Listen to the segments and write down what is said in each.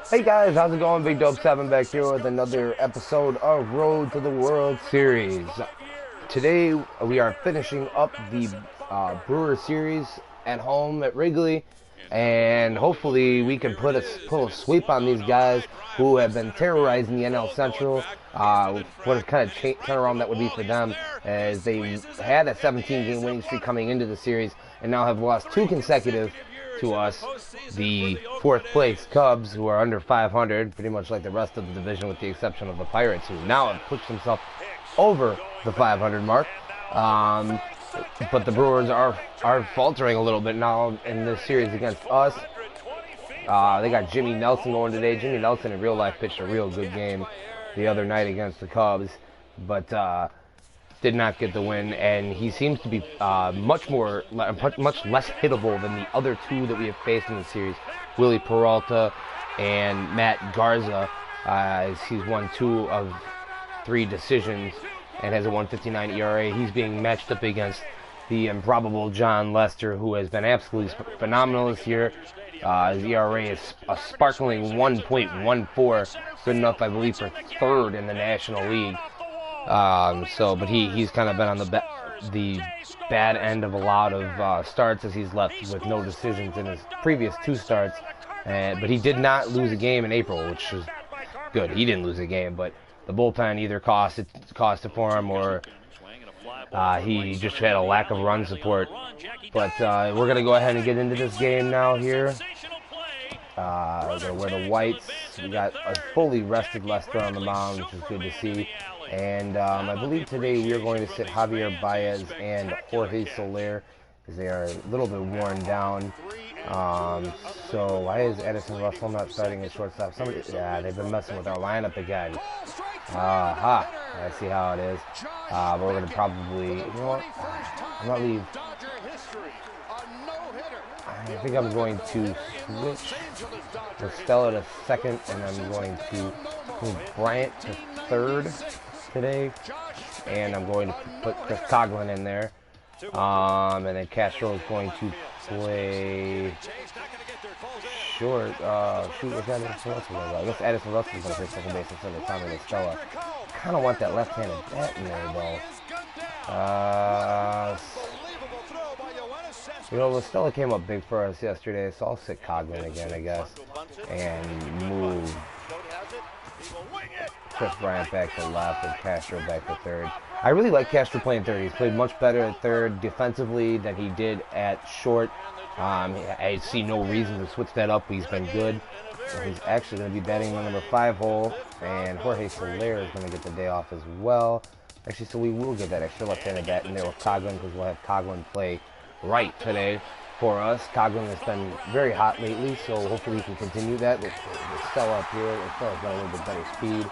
Hey guys, how's it going? Big Dope 7 back here with another episode of Road to the World Series. Today we are finishing up the Brewers series at home at Wrigley, and hopefully we can pull a sweep on these guys who have been terrorizing the NL Central. What a kind of turnaround that would be for them, as they had a 17-game winning streak coming into the series and now have lost two consecutive to us, the fourth place Cubs, who are under 500, pretty much like the rest of the division with the exception of the Pirates, who now have pushed themselves over the 500 mark. But the Brewers are faltering a little bit now in this series against us. They got Jimmy Nelson going today. Jimmy Nelson in real life pitched a real good game the other night against the Cubs, but did not get the win, and he seems to be much less hittable than the other two that we have faced in the series, Willie Peralta and Matt Garza. He's won 2 of 3 decisions and has a 1.59 ERA. He's being matched up against the improbable John Lester, who has been absolutely phenomenal this year. His ERA is a sparkling 1.14, good enough, I believe, for 3rd in the National League. But he's kind of been on the bad end of a lot of starts, as he's left with no decisions in his previous 2 starts. But he did not lose a game in April, which is good. He didn't lose a game, but the bullpen either cost it for him, or he just had a lack of run support. But we're gonna go ahead and get into this game now here. We're gonna wear the whites. We got a fully rested Lester on the mound, which is good to see. And I believe today we are going to sit Javier Baez and Jorge Soler, because they are a little bit worn down. So why is Addison Russell not starting at shortstop? They've been messing with our lineup again. I see how it is. But we're going to probably, you know what? I'm going to leave. I think I'm going to switch Estella to second, and I'm going to move Bryant to third today, and I'm going to put Chris Coughlin in there, and then Castro is going to play short. What's Addison Russell? I guess Addison Russell is going to play second base instead of Tommy Estella. Kind of want that left-handed bat in there, though. You know, Estella came up big for us yesterday, so I'll sit Coughlin again, I guess, and move Chris Bryant back to left and Castro back to third. I really like Castro playing third. He's played much better at third defensively than he did at short. I see no reason to switch that up. He's been good. He's actually going to be batting the number 5 hole, and Jorge Soler is going to get the day off as well. Actually, so we will get that extra left-handed bat in there with Coughlin, because we'll have Coughlin play right today for us. Coughlin has been very hot lately, so hopefully he can continue that with Estella up here. Estella's got a little bit better speed.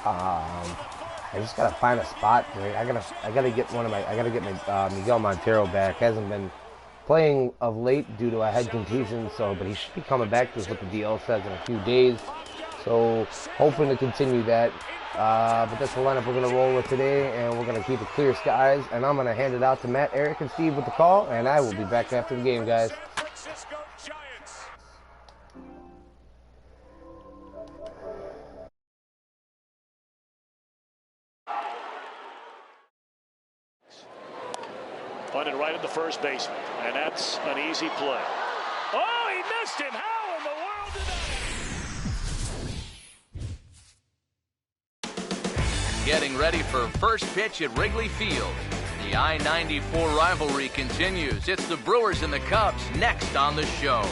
I just gotta find a spot. Right? I gotta get my Miguel Montero back. Hasn't been playing of late due to a head contusion, but he should be coming back. This is what the DL says, in a few days. So hoping to continue that. But that's the lineup we're gonna roll with today, and we're gonna keep it clear skies. And I'm gonna hand it out to Matt, Eric, and Steve with the call, and I will be back after the game, guys. Punted right at the first baseman, and that's an easy play. Oh, he missed him! How in the world did that? Getting ready for first pitch at Wrigley Field. The I-94 rivalry continues. It's the Brewers and the Cubs next on the show.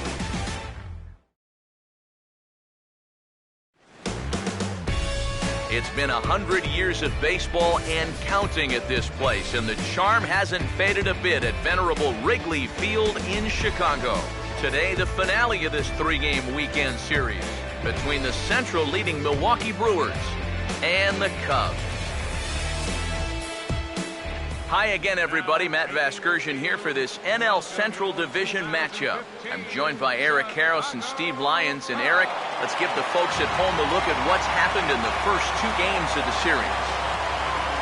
It's been 100 years of baseball and counting at this place, and the charm hasn't faded a bit at venerable Wrigley Field in Chicago. Today, the finale of this 3-game weekend series between the Central leading Milwaukee Brewers and the Cubs. Hi again, everybody. Matt Vasgersian here for this NL Central Division matchup. I'm joined by Eric Karros and Steve Lyons. And Eric, let's give the folks at home a look at what's happened in the first 2 games of the series.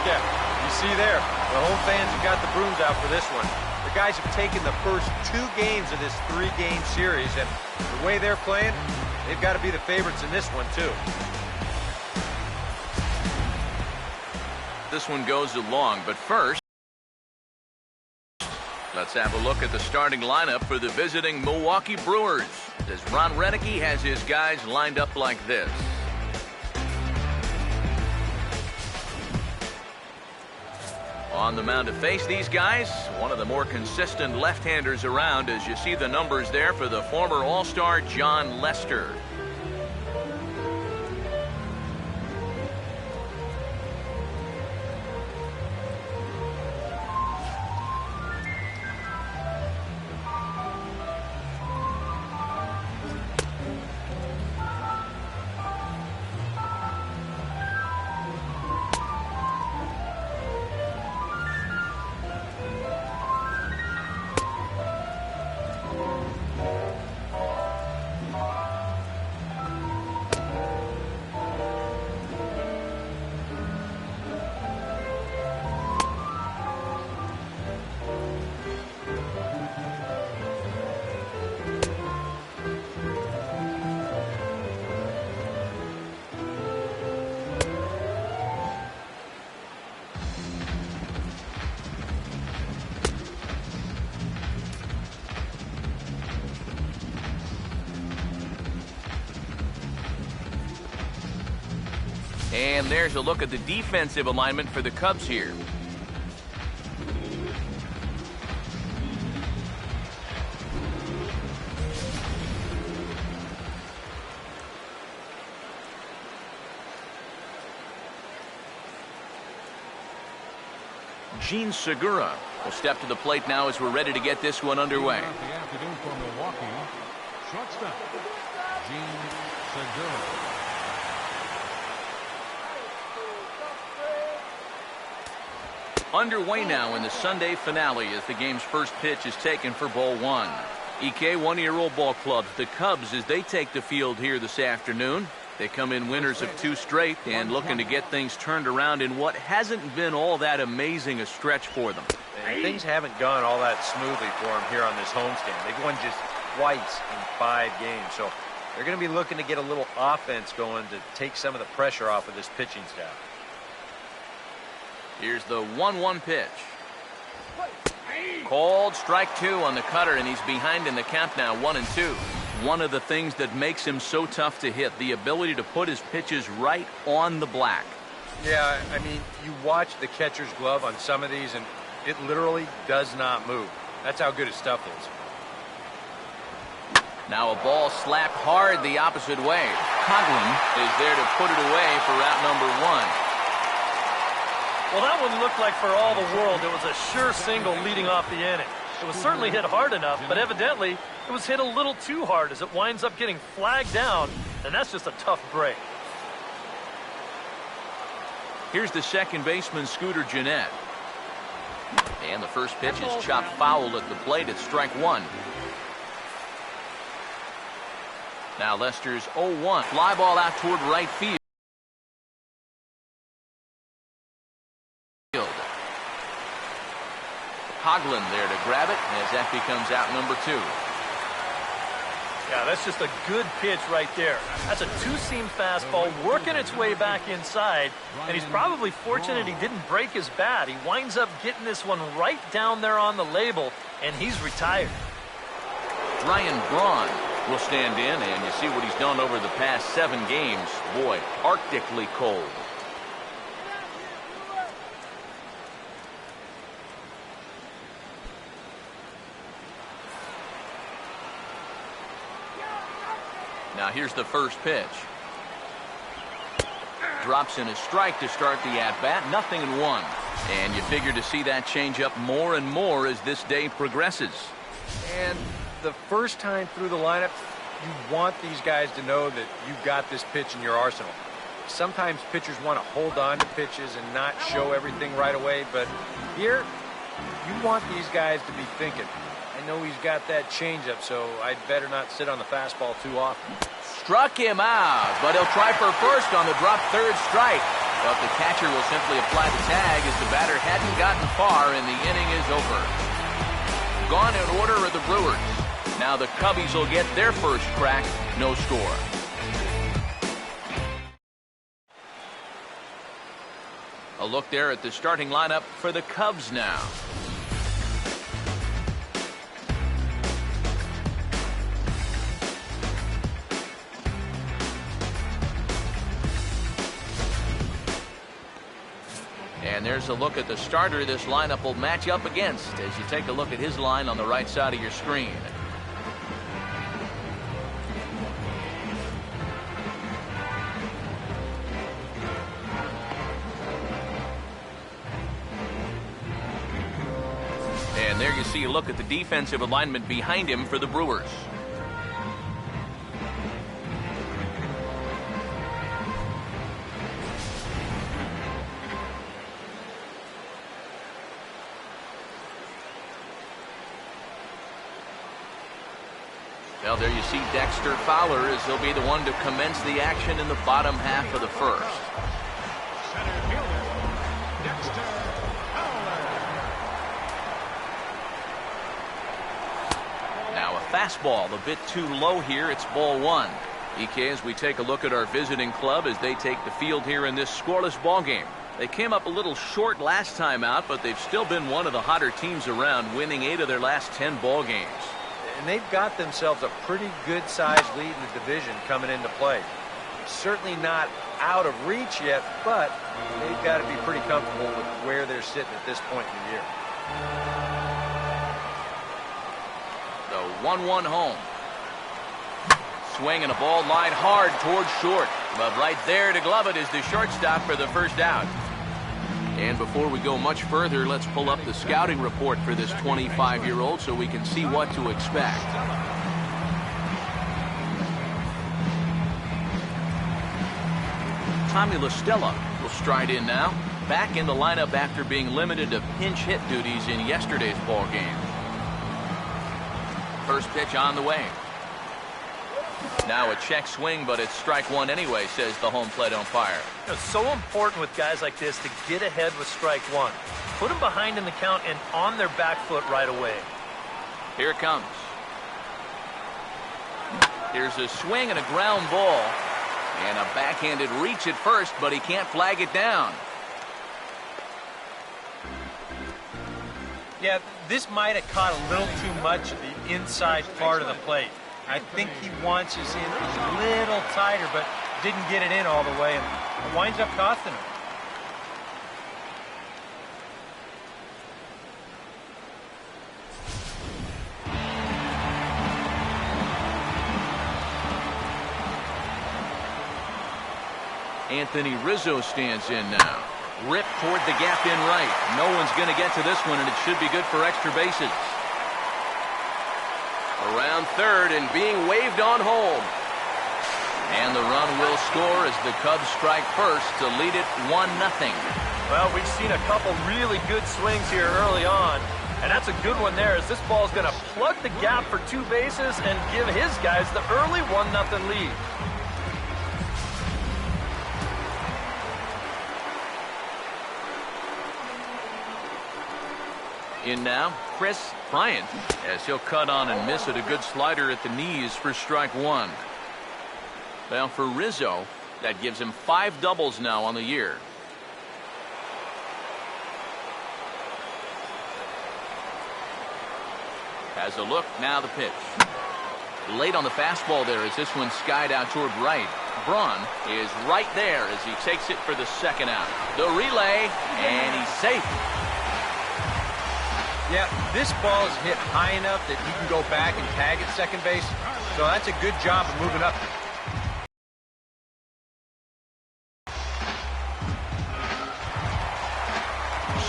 Yeah, you see there, the home fans have got the brooms out for this one. The guys have taken the first 2 games of this 3-game series, and the way they're playing, they've got to be the favorites in this one, too. This one goes along, but first, let's have a look at the starting lineup for the visiting Milwaukee Brewers, as Ron Renicky has his guys lined up like this. On the mound to face these guys, one of the more consistent left-handers around, as you see the numbers there for the former All-Star John Lester. And there's a look at the defensive alignment for the Cubs here. Gene Segura will step to the plate now as we're ready to get this one underway. The afternoon for Milwaukee. Shortstop, Gene Segura. Underway now in the Sunday finale as the game's first pitch is taken for ball one. EK, one-year-old ball clubs, the Cubs, as they take the field here this afternoon. They come in winners of 2 straight and looking to get things turned around in what hasn't been all that amazing a stretch for them. And things haven't gone all that smoothly for them here on this homestand. They've won just twice in 5 games, so they're going to be looking to get a little offense going to take some of the pressure off of this pitching staff. Here's the 1-1 pitch. Called strike 2 on the cutter, and he's behind in the count now, 1-2. One of the things that makes him so tough to hit, the ability to put his pitches right on the black. Yeah, I mean, you watch the catcher's glove on some of these, and it literally does not move. That's how good his stuff is. Now a ball slapped hard the opposite way. Coughlin is there to put it away for out number 1. Well, that one looked like for all the world it was a sure single leading off the inning. It was certainly hit hard enough, but evidently it was hit a little too hard as it winds up getting flagged down, and that's just a tough break. Here's the second baseman, Scooter Gennett. And the first pitch is chopped foul at the plate. It's strike 1. Now Lester's 0-1. Fly ball out toward right field. Coughlin there to grab it as that becomes out number 2. Yeah, that's just a good pitch right there. That's a 2-seam fastball working its way back inside, and he's probably fortunate he didn't break his bat. He winds up getting this one right down there on the label, and he's retired. Ryan Braun will stand in, and you see what he's done over the past 7 games. Boy, arctically cold. Now here's the first pitch. Drops in a strike to start the at-bat. 0-1. And you figure to see that change up more and more as this day progresses. And the first time through the lineup, you want these guys to know that you've got this pitch in your arsenal. Sometimes pitchers want to hold on to pitches and not show everything right away, but here, you want these guys to be thinking, I know he's got that changeup, so I'd better not sit on the fastball too often. Struck him out, but he'll try for first on the drop third strike. But the catcher will simply apply the tag as the batter hadn't gotten far and the inning is over. Gone in order are the Brewers. Now the Cubbies will get their first crack, no score. A look there at the starting lineup for the Cubs now. And there's a look at the starter this lineup will match up against as you take a look at his line on the right side of your screen. And there you see a look at the defensive alignment behind him for the Brewers. Well, there you see Dexter Fowler as he'll be the one to commence the action in the bottom half of the first. Center fielder, Dexter Fowler. Now a fastball a bit too low here. It's ball one. EK, as we take a look at our visiting club as they take the field here in this scoreless ball game. They came up a little short last time out, but they've still been one of the hotter teams around, winning 8 of their last 10 ball games. And they've got themselves a pretty good-sized lead in the division coming into play. Certainly not out of reach yet, but they've got to be pretty comfortable with where they're sitting at this point in the year. The 1-1 home. Swing and a ball line hard towards short. But right there to glove it is the shortstop for the first out. And before we go much further, let's pull up the scouting report for this 25-year-old so we can see what to expect. Tommy La Stella will stride in now, back in the lineup after being limited to pinch hit duties in yesterday's ball game. First pitch on the way. Now a check swing, but it's strike one anyway, says the home plate umpire. It's so important with guys like this to get ahead with strike one. Put them behind in the count and on their back foot right away. Here it comes. Here's a swing and a ground ball. And a backhanded reach at first, but he can't flag it down. Yeah, this might have caught a little too much of the inside part of the plate. I think he wants his in a little tighter, but didn't get it in all the way, and it winds up costing him. Anthony Rizzo stands in now. Rip toward the gap in right. No one's going to get to this one, and it should be good for extra bases. Around third and being waved on home. And the run will score as the Cubs strike first to lead it 1-0. Well, we've seen a couple really good swings here early on. And that's a good one there, as this ball is going to plug the gap for 2 bases and give his guys the early 1-0 lead. In now, Chris Bryant, as he'll cut on and miss it. A good slider at the knees for strike one. Well, for Rizzo, that gives him 5 doubles now on the year. Has a look, now the pitch. Late on the fastball there as this one skied out toward right. Braun is right there as he takes it for the second out. The relay, and he's safe. Yeah, this ball is hit high enough that he can go back and tag at second base. So that's a good job of moving up.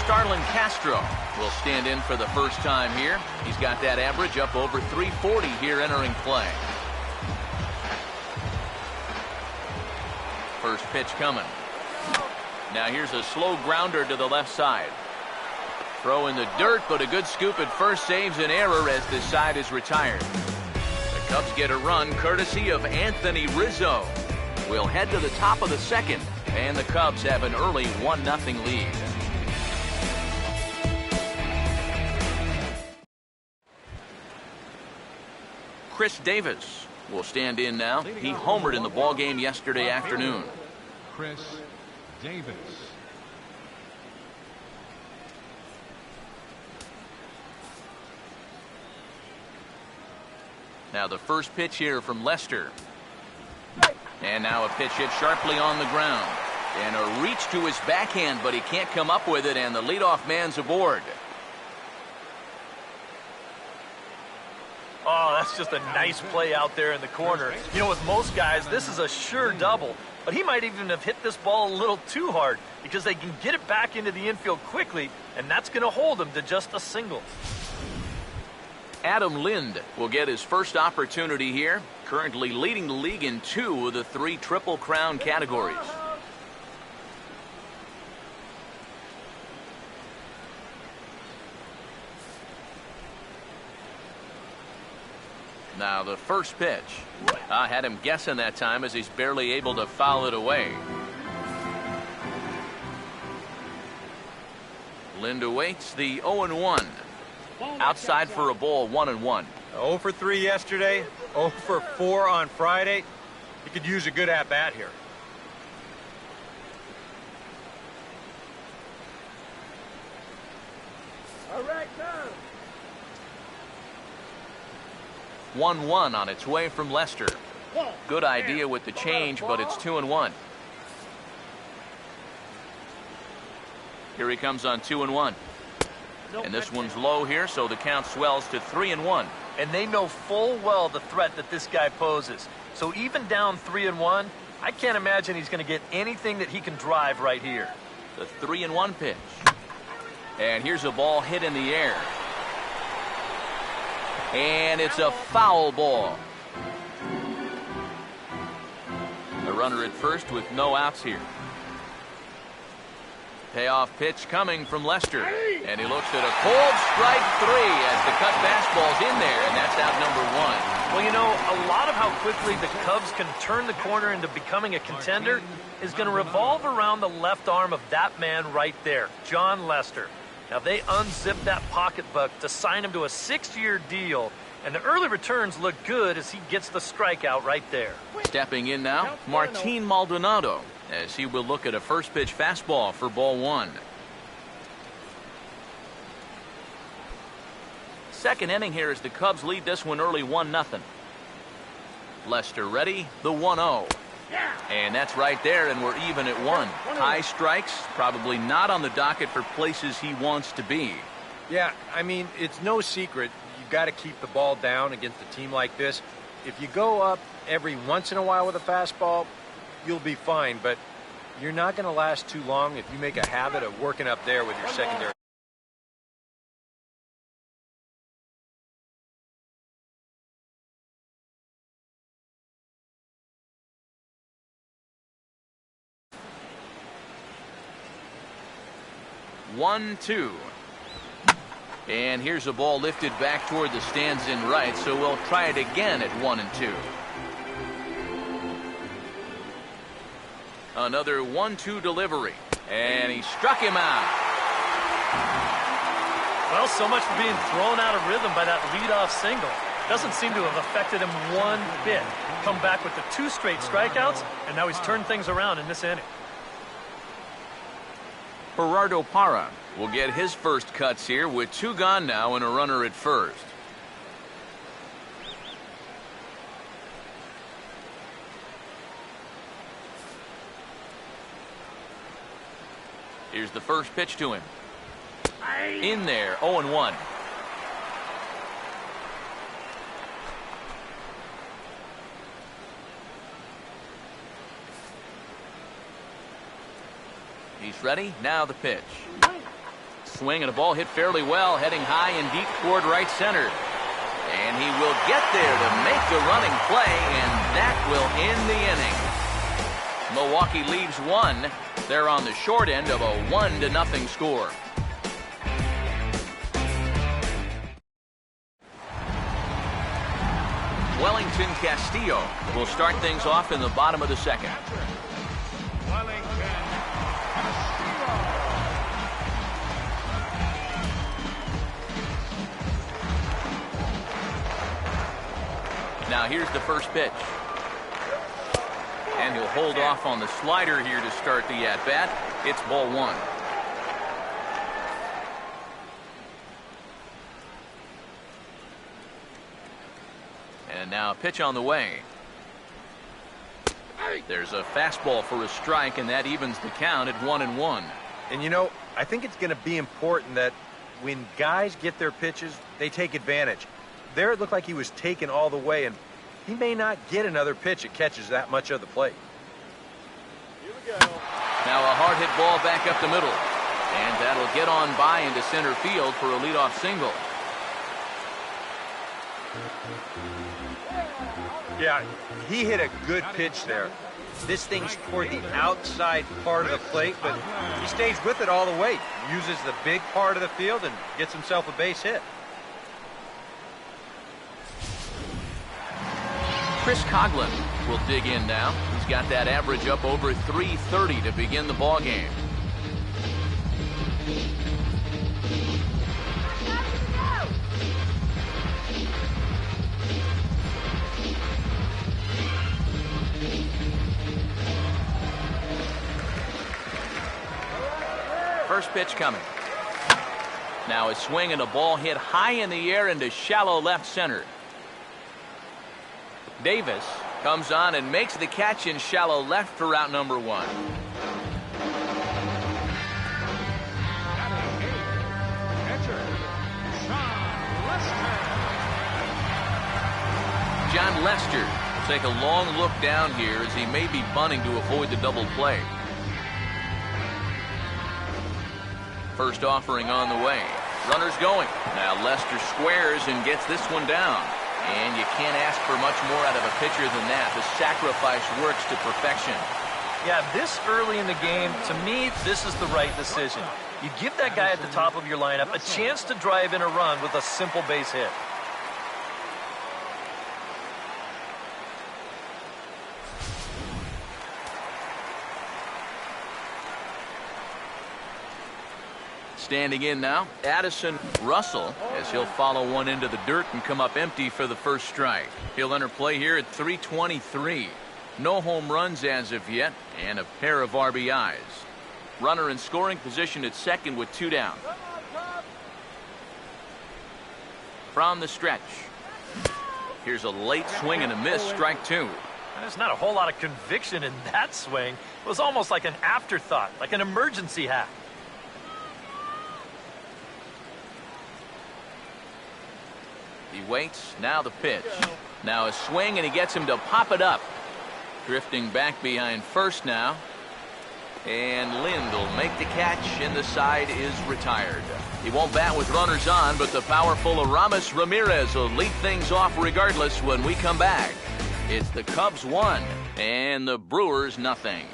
Starlin Castro will stand in for the first time here. He's got that average up over 340 here entering play. First pitch coming. Now here's a slow grounder to the left side. Throw in the dirt, but a good scoop at first saves an error as this side is retired. The Cubs get a run courtesy of Anthony Rizzo. We'll head to the top of the second, and the Cubs have an early 1-0 lead. Chris Davis will stand in now. He homered in the ballgame yesterday afternoon. Chris Davis. Now the first pitch here from Lester. And now a pitch hit sharply on the ground. And a reach to his backhand, but he can't come up with it, and the leadoff man's aboard. Oh, that's just a nice play out there in the corner. You know, with most guys, this is a sure double. But he might even have hit this ball a little too hard because they can get it back into the infield quickly, and that's going to hold him to just a single. Adam Lind will get his first opportunity here, currently leading the league in 2 of the 3 Triple Crown categories. Now the first pitch. I had him guessing that time as he's barely able to foul it away. Lind awaits the 0-1. Outside for a ball, 1-1. 0 for 3 yesterday, 0 for 4 on Friday. He could use a good at-bat here. All right, go. 1-1 on its way from Lester. Good idea with the change, but it's 2-1. Here he comes on 2-1. And this one's low here, so the count swells to 3-1. And they know full well the threat that this guy poses. So even down 3-1, I can't imagine he's going to get anything that he can drive right here. The 3-1 pitch. And here's a ball hit in the air. And it's a foul ball. A runner at first with no outs here. Payoff pitch coming from Lester. And he looks at a cold strike 3 as the cut fastball's in there, and that's out number 1. Well, you know, a lot of how quickly the Cubs can turn the corner into becoming a contender is going to revolve around the left arm of that man right there, John Lester. Now, they unzipped that pocketbook to sign him to a 6-year deal, and the early returns look good as he gets the strikeout right there. Stepping in now, Martin Maldonado, as he will look at a first pitch fastball for ball 1. Second inning here as the Cubs lead this one early 1-0. Lester ready, the 1-0. And that's right there, and we're even at 1. High strikes, probably not on the docket for places he wants to be. Yeah, I mean, it's no secret. You've got to keep the ball down against a team like this. If you go up every once in a while with a fastball, you'll be fine, but you're not going to last too long if you make a habit of working up there with your secondary. One, 2. And here's a ball lifted back toward the stands in right, so we'll try it again at 1-2. Another 1-2 delivery, and he struck him out. Well, so much for being thrown out of rhythm by that leadoff single. Doesn't seem to have affected him one bit. Come back with the 2 straight strikeouts, and now he's turned things around in this inning. Gerardo Parra will get his first cuts here with 2 gone now and a runner at first. Here's the first pitch to him. In there, 0-1. He's ready. Now the pitch. Swing and a ball hit fairly well, heading high and deep toward right center. And he will get there to make the running play, and that will end the inning. Milwaukee leaves 1. They're on the short end of a 1-0 score. Wellington Castillo will start things off in the bottom of the second. Now here's the first pitch. And he'll hold off on the slider here to start the at-bat. It's ball 1. And And now a pitch on the way. There's a fastball for a strike, and that evens the count at 1-1. And, you know, I think it's going to be important that when guys get their pitches, they take advantage. There it looked like he was taken all the way, and he may not get another pitch that catches that much of the plate. Here we go. Now a hard hit ball back up the middle. And that'll get on by into center field for a leadoff single. Yeah, he hit a good pitch there. This thing's toward the outside part of the plate, but he stays with it all the way. Uses the big part of the field and gets himself a base hit. Chris Coughlin will dig in now. He's got that average up over 330 to begin the ball game. First pitch coming. Now a swing and a ball hit high in the air into shallow left center. Davis comes on and makes the catch in shallow left for out number 1. John Lester will take a long look down here as he may be bunting to avoid the double play. First offering on the way. Runners going. Now Lester squares and gets this one down. And you can't ask for much more out of a pitcher than that. The sacrifice works to perfection. Yeah, this early in the game, to me, this is the right decision. You give that guy at the top of your lineup a chance to drive in a run with a simple base hit. Standing in now, Addison Russell, as he'll follow one into the dirt and come up empty for the first strike. He'll enter play here at 323. No home runs as of yet, and a pair of RBIs. Runner in scoring position at second with 2 down. From the stretch. Here's a late swing and a miss, strike 2. There's not a whole lot of conviction in that swing. It was almost like an afterthought, like an emergency hack. He waits, now the pitch. Now a swing, and he gets him to pop it up. Drifting back behind first now. And Lind will make the catch, and the side is retired. He won't bat with runners on, but the powerful Aramis Ramirez will lead things off regardless when we come back. It's the Cubs 1 and the Brewers nothing.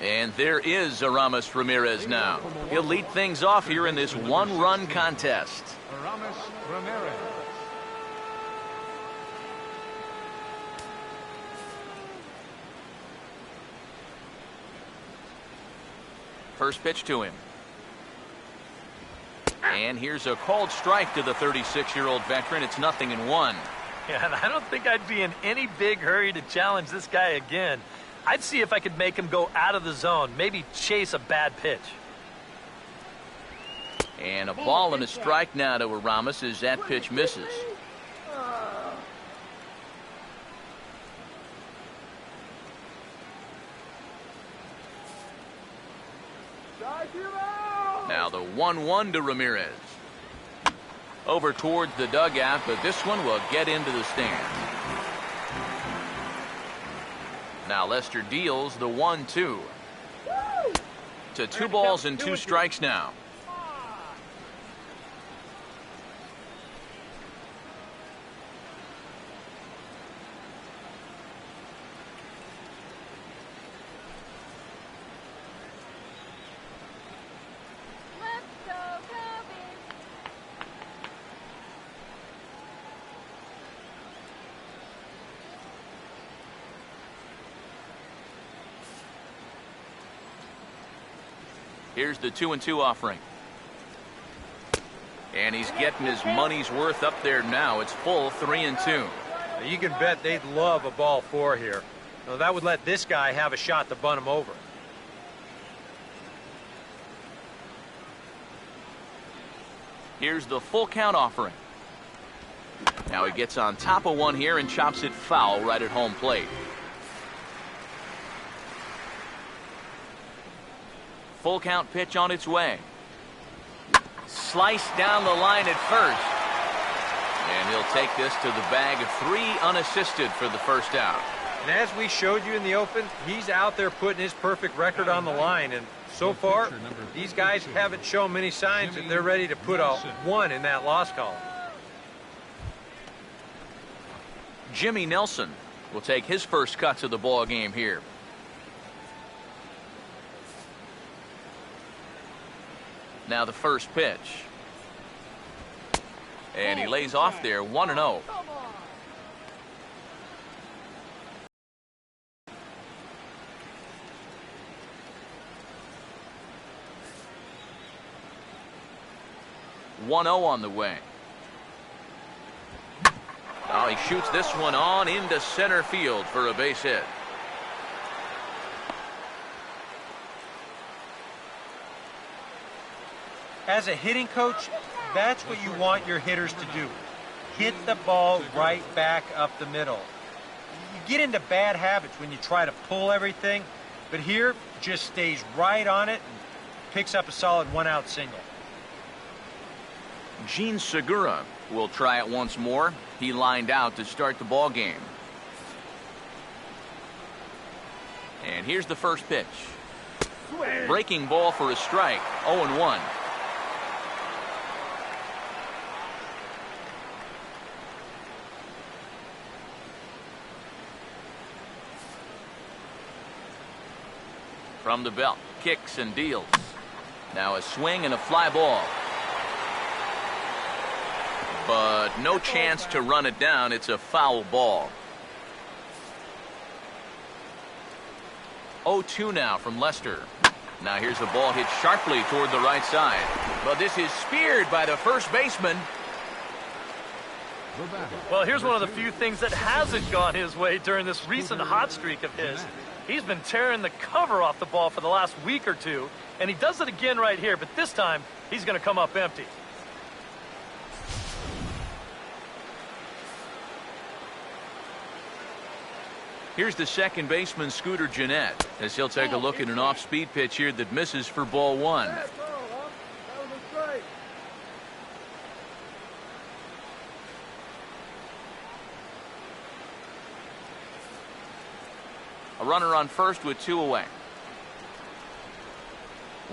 And there is Aramis Ramirez now. He'll lead things off here in this one-run contest. Aramis Ramirez. First pitch to him. And here's a called strike to the 36-year-old veteran. It's 0-1. Yeah, and I don't think I'd be in any big hurry to challenge this guy again. I'd see if I could make him go out of the zone, maybe chase a bad pitch. And a ball and a strike now to Aramis as that pitch misses. Now the 1-1 to Ramirez. Over towards the dugout, but this one will get into the stand. Now Lester deals the 1-2. To 2 balls and 2 strikes now. Here's the 2-2 offering. And he's getting his money's worth up there now. It's full 3-2. You can bet they'd love a ball 4 here. Now, that would let this guy have a shot to bunt him over. Here's the full count offering. Now he gets on top of one here and chops it foul right at home plate. Full count pitch on its way. Sliced down the line at first. And he'll take this to the bag of 3 unassisted for the first out. And as we showed you in the open, he's out there putting his perfect record on the line. And so far, these guys haven't shown many signs that they're ready to put a 1 in that loss column. Jimmy Nelson will take his first cut to the ball game here. Now the first pitch. And he lays off there 1-0. On the way. Oh, he shoots this one on into center field for a base hit. As a hitting coach, that's what you want your hitters to do. Hit the ball right back up the middle. You get into bad habits when you try to pull everything, but here just stays right on it and picks up a solid 1-out single. Gene Segura will try it once more. He lined out to start the ball game. And here's the first pitch. Breaking ball for a strike. 0-1. From the belt, kicks and deals. Now a swing and a fly ball. But no chance to run it down. It's a foul ball. 0-2 now from Lester. Now here's the ball hit sharply toward the right side. But this is speared by the first baseman. Well, here's one of the few things that hasn't gone his way during this recent hot streak of his. He's been tearing the cover off the ball for the last week or two, and he does it again right here, but this time he's going to come up empty. Here's the second baseman, Scooter Gennett, as he'll take a look at an off-speed pitch here that misses for ball 1. A runner on first with 2 away.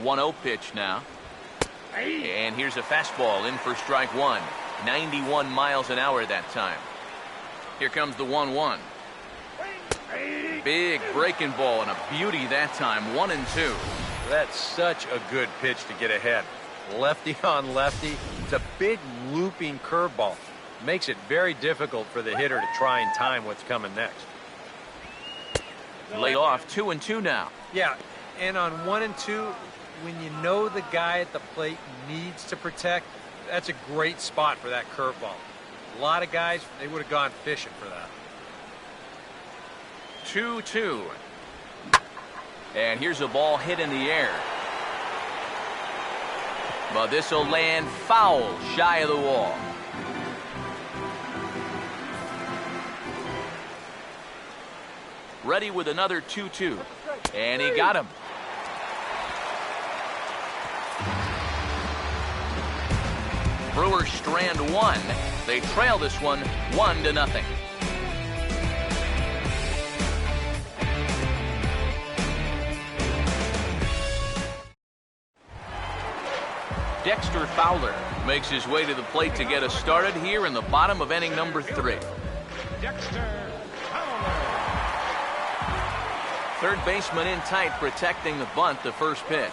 1-0 pitch now. And here's a fastball in for strike 1. 91 miles an hour that time. Here comes the 1-1. Big breaking ball and a beauty that time. 1-2. That's such a good pitch to get ahead. Lefty on lefty. It's a big looping curveball. Makes it very difficult for the hitter to try and time what's coming next. Laid off. 2-2 now. Yeah, and on 1-2, when you know the guy at the plate needs to protect, that's a great spot for that curveball. A lot of guys, they would have gone fishing for that. 2-2. And here's a ball hit in the air. But this will land foul shy of the wall. Ready with another 2-2. And he got him. Brewers strand 1. They trail this one 1-0. Dexter Fowler makes his way to the plate to get us started here in the bottom of inning number 3. Dexter Fowler. Third baseman in tight, protecting the bunt, the first pitch.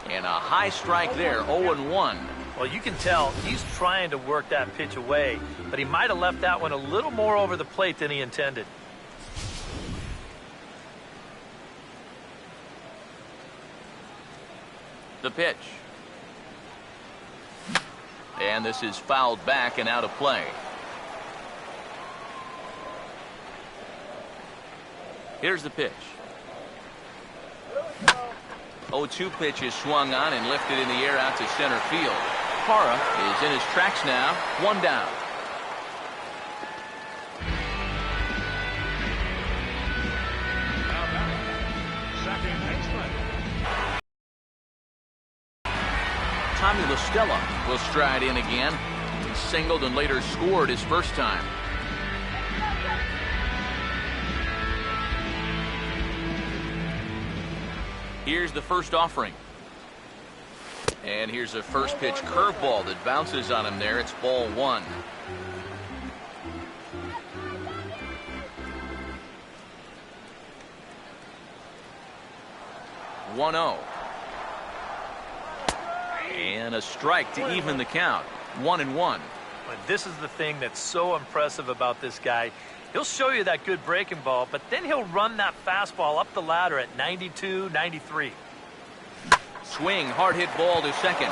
And a high strike there, 0-1. Well, you can tell he's trying to work that pitch away, but he might have left that one a little more over the plate than he intended. The pitch. And this is fouled back and out of play. Here's the pitch. 0-2 pitch is swung on and lifted in the air out to center field. Parra is in his tracks now. 1 down. Stella will stride in again. He singled and later scored his first time. Here's the first offering. And here's a first pitch curveball that bounces on him there. It's ball one. One-oh. And a strike to even the count. 1-1. But this is the thing that's so impressive about this guy. He'll show you that good breaking ball, but then he'll run that fastball up the ladder at 92, 93. Swing, hard hit ball to second.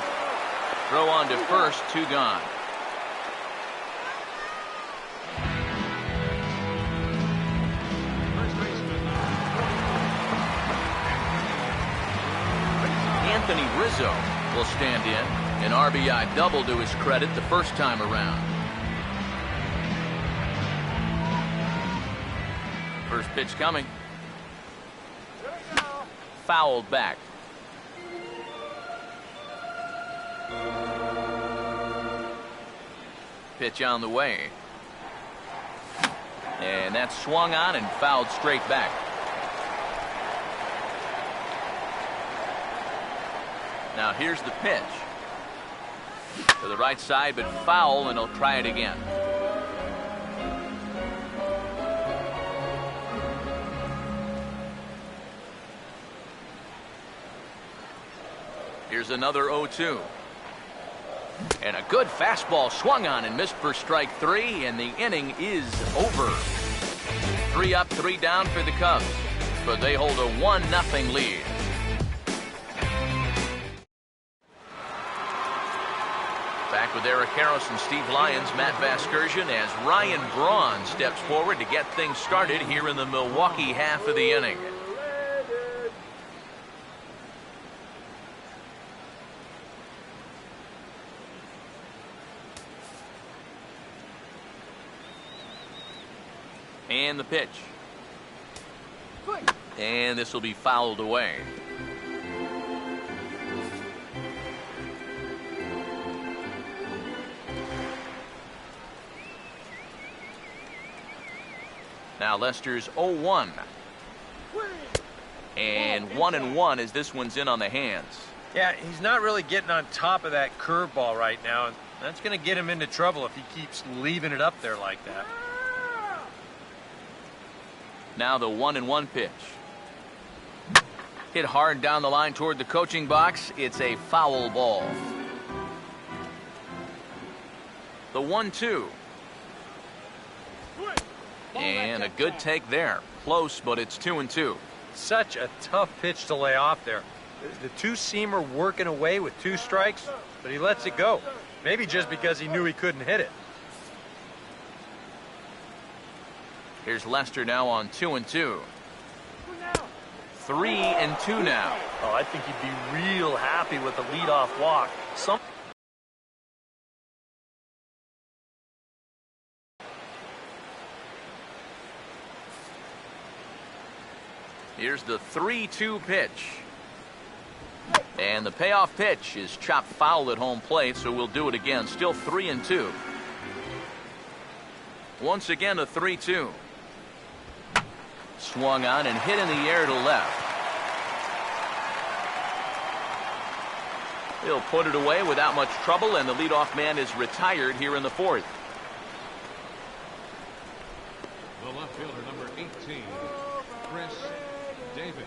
Throw on to first, 2 gone. Anthony Rizzo will stand in. An RBI double to his credit the first time around. First pitch coming. Fouled back. Pitch on the way. And that's swung on and fouled straight back. Now here's the pitch. To the right side, but foul, and he'll try it again. Here's another 0-2. And a good fastball swung on and missed for strike 3, and the inning is over. 3 up, 3 down for the Cubs, but they hold a 1-0 lead. Back with Eric Harris and Steve Lyons, Matt Vasgersian, as Ryan Braun steps forward to get things started here in the Milwaukee half of the inning. And the pitch. And this will be fouled away. Now Lester's 0-1. And 1-1 as this one's in on the hands. Yeah, he's not really getting on top of that curveball right now, and that's going to get him into trouble if he keeps leaving it up there like that. Now the 1-1 pitch. Hit hard down the line toward the coaching box. It's a foul ball. The 1-2. And a good take there. Close, but it's 2-2. Such a tough pitch to lay off there. The two-seamer working away with 2 strikes, but he lets it go. Maybe just because he knew he couldn't hit it. Here's Lester now on 2-2. 3-2 now. Oh, I think he'd be real happy with the leadoff walk. Here's the 3-2 pitch. And the payoff pitch is chopped foul at home plate, so we'll do it again. Still 3-2. Once again, a 3-2. Swung on and hit in the air to left. He'll put it away without much trouble, and the leadoff man is retired here in the 4th. The left fielder, number 18, Chris Davis.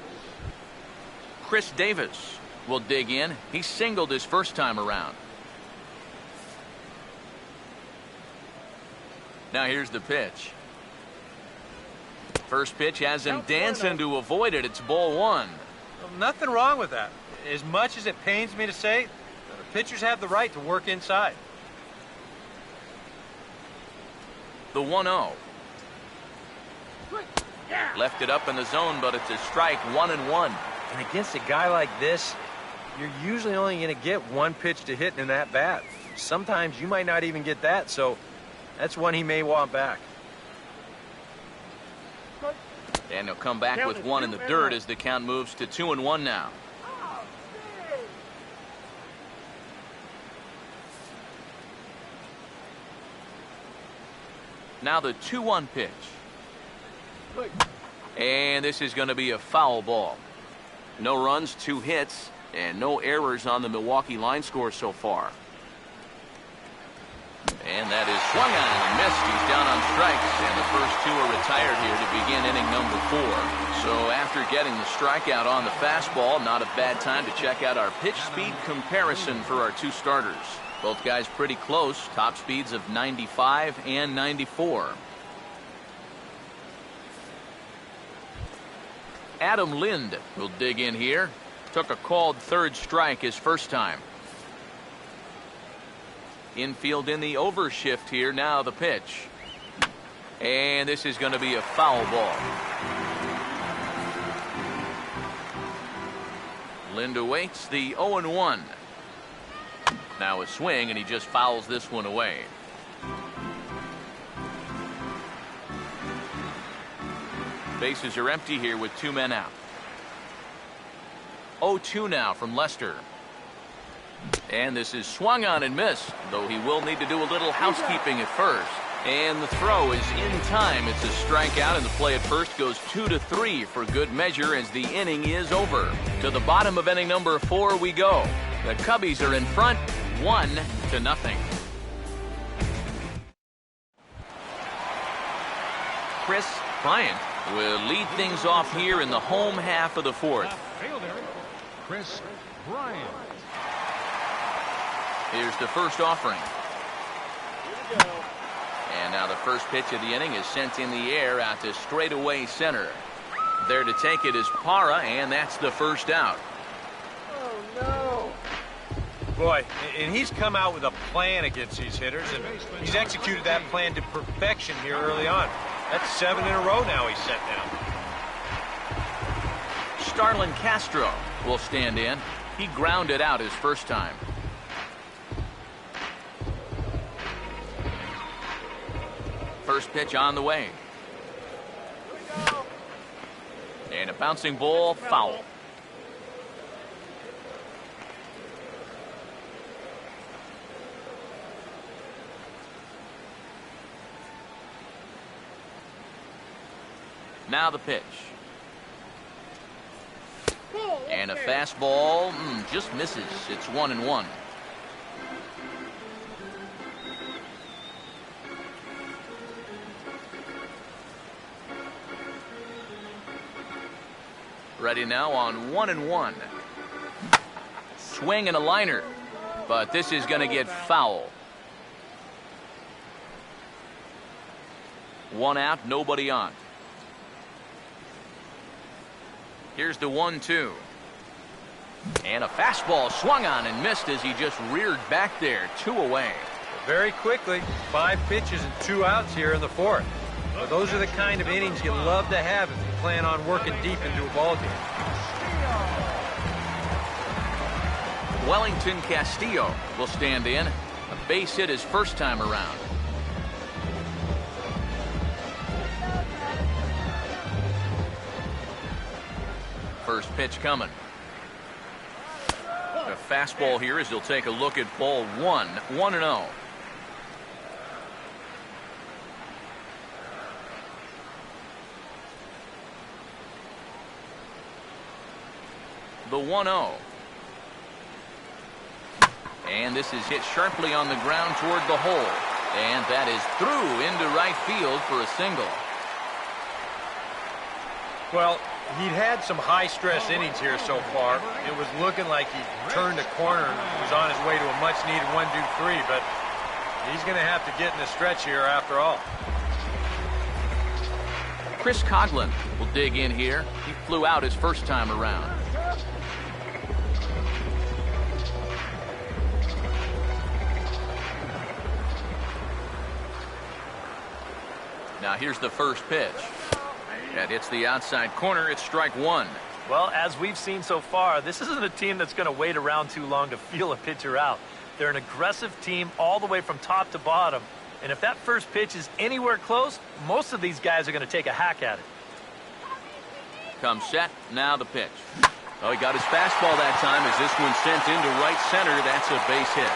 Chris Davis will dig in. He singled his first time around. Now here's the pitch. First pitch has him dancing to avoid it. It's ball 1. Well, nothing wrong with that. As much as it pains me to say, pitchers have the right to work inside. The 1-0. Left it up in the zone, but it's a strike. 1-1. And against a guy like this, you're usually only going to get 1 pitch to hit in that bat. Sometimes you might not even get that, so that's one he may want back. And he'll come back with 1 in the dirt as the count moves to 2-1 now. Now the 2-1 pitch. And this is going to be a foul ball. No runs, 2 hits, and no errors on the Milwaukee line score so far. And that is swung on and missed. He's down on strikes, and the first 2 are retired here to begin inning number 4. So after getting the strikeout on the fastball, not a bad time to check out our pitch speed comparison for our 2 starters. Both guys pretty close, top speeds of 95 and 94. Adam Lind will dig in here. Took a called 3rd strike his first time. Infield in the overshift here. Now the pitch. And this is going to be a foul ball. Lind awaits the 0-1. Now a swing, and he just fouls this one away. Bases are empty here with 2 men out. 0-2 now from Lester. And this is swung on and missed, though he will need to do a little housekeeping at first. And the throw is in time. It's a strikeout, and the play at first goes 2-3 for good measure as the inning is over. To the bottom of inning number 4 we go. The Cubbies are in front, 1-0. Chris Bryant will lead things off here in the home half of the 4th. Fielder, Chris Bryant. Here's the first offering. And now the first pitch of the inning is sent in the air out to straightaway center. There to take it is Parra, and that's the first out. Oh, no. Boy, and he's come out with a plan against these hitters, and he's executed that plan to perfection here early on. That's 7 in a row now he's set down. Starlin Castro will stand in. He grounded out his first time. First pitch on the way. And a bouncing ball, foul. Now the pitch. And a fastball just misses. It's 1-1. Ready now on 1-1. Swing and a liner. But this is going to get foul. 1 out, nobody on. Here's the 1-2. And a fastball swung on and missed as he just reared back there. 2 away. Very quickly, 5 pitches and 2 outs here in the 4th. Well, those are the kind of innings you love to have if you plan on working deep into a ball game. Wellington Castillo will stand in. A base hit his first time around. First pitch coming. A fastball here as he'll take a look at ball 1. 1-0. The 1-0. And this is hit sharply on the ground toward the hole. And that is through into right field for a single. Well, he'd had some high-stress innings here so far. It was looking like he turned a corner and was on his way to a much-needed 1-2-3, but he's going to have to get in the stretch here after all. Chris Coughlin will dig in here. He flew out his first time around. Now here's the first pitch. That hits the outside corner. It's strike 1. Well, as we've seen so far, this isn't a team that's going to wait around too long to feel a pitcher out. They're an aggressive team all the way from top to bottom. And if that first pitch is anywhere close, most of these guys are going to take a hack at it. Comes set. Now the pitch. Oh, he got his fastball that time as this one sent into right center. That's a base hit.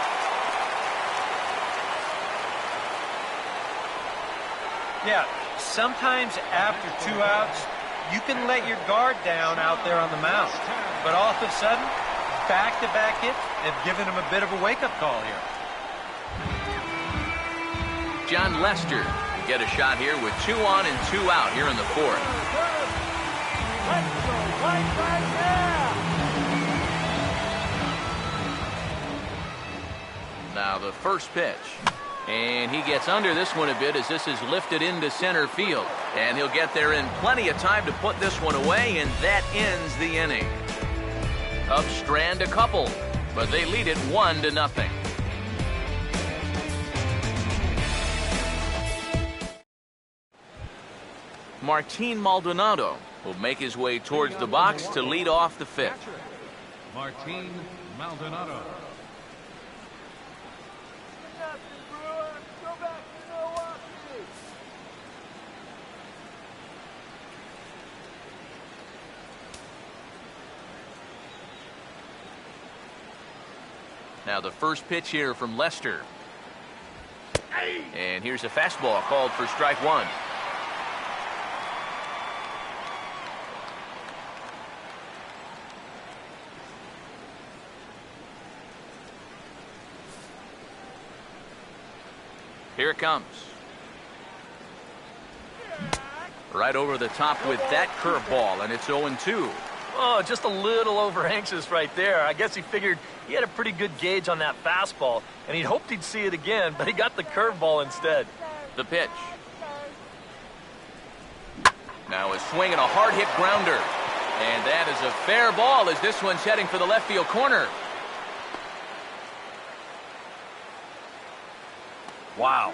Yeah, sometimes after 2 outs, you can let your guard down out there on the mound. But all of a sudden, back-to-back hits have given him a bit of a wake-up call here. John Lester will get a shot here with 2 on and 2 out here in the 4th. Now the first pitch. And he gets under this one a bit as this is lifted into center field. And he'll get there in plenty of time to put this one away, and that ends the inning. Cubs strand a couple, but they lead it 1-0. Martin Maldonado will make his way towards the box to lead off the 5th. Martin Maldonado. Now the first pitch here from Lester. And here's a fastball called for strike 1. Here it comes. Right over the top with that curveball, and it's 0-2. Oh, just a little over anxious right there. I guess he figured he had a pretty good gauge on that fastball, and he hoped he'd see it again, but he got the curveball instead. The pitch. Now a swing and a hard hit grounder. And that is a fair ball as this one's heading for the left field corner. Wow.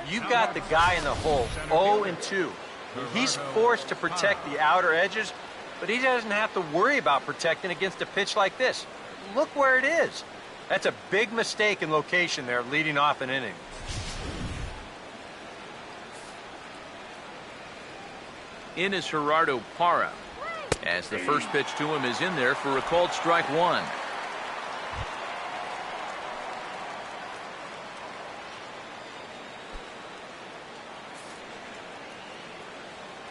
You've got the guy in the hole, 0-2. He's forced to protect the outer edges, but he doesn't have to worry about protecting against a pitch like this. Look where it is. That's a big mistake in location there, leading off an inning. In is Gerardo Parra, as the first pitch to him is in there for a called strike 1.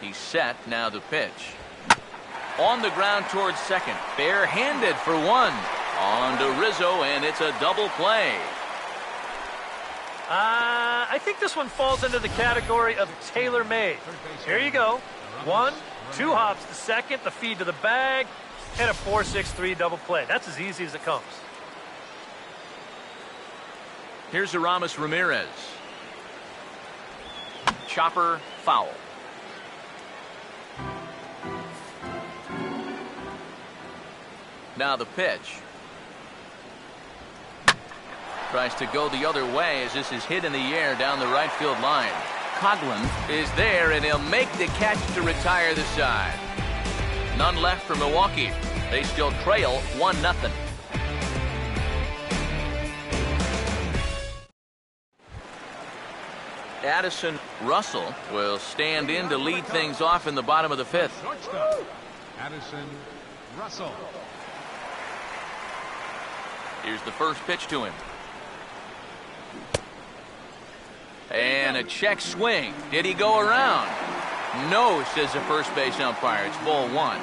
He's set. Now the pitch. On the ground towards second. Barehanded for 1. On to Rizzo, and it's a double play. I think this one falls into the category of tailor-made. Here you go. 1, 2 hops to second, the feed to the bag, and a 4-6-3 double play. That's as easy as it comes. Here's Aramis Ramirez. Chopper foul. Now the pitch. Tries to go the other way as this is hit in the air down the right field line. Coughlin is there, and he'll make the catch to retire the side. None left for Milwaukee. They still trail 1-0. Addison Russell will stand in to lead things off in the bottom of the 5th. Addison Russell. Here's the first pitch to him. And a check swing. Did he go around? No, says the first base umpire. It's ball 1.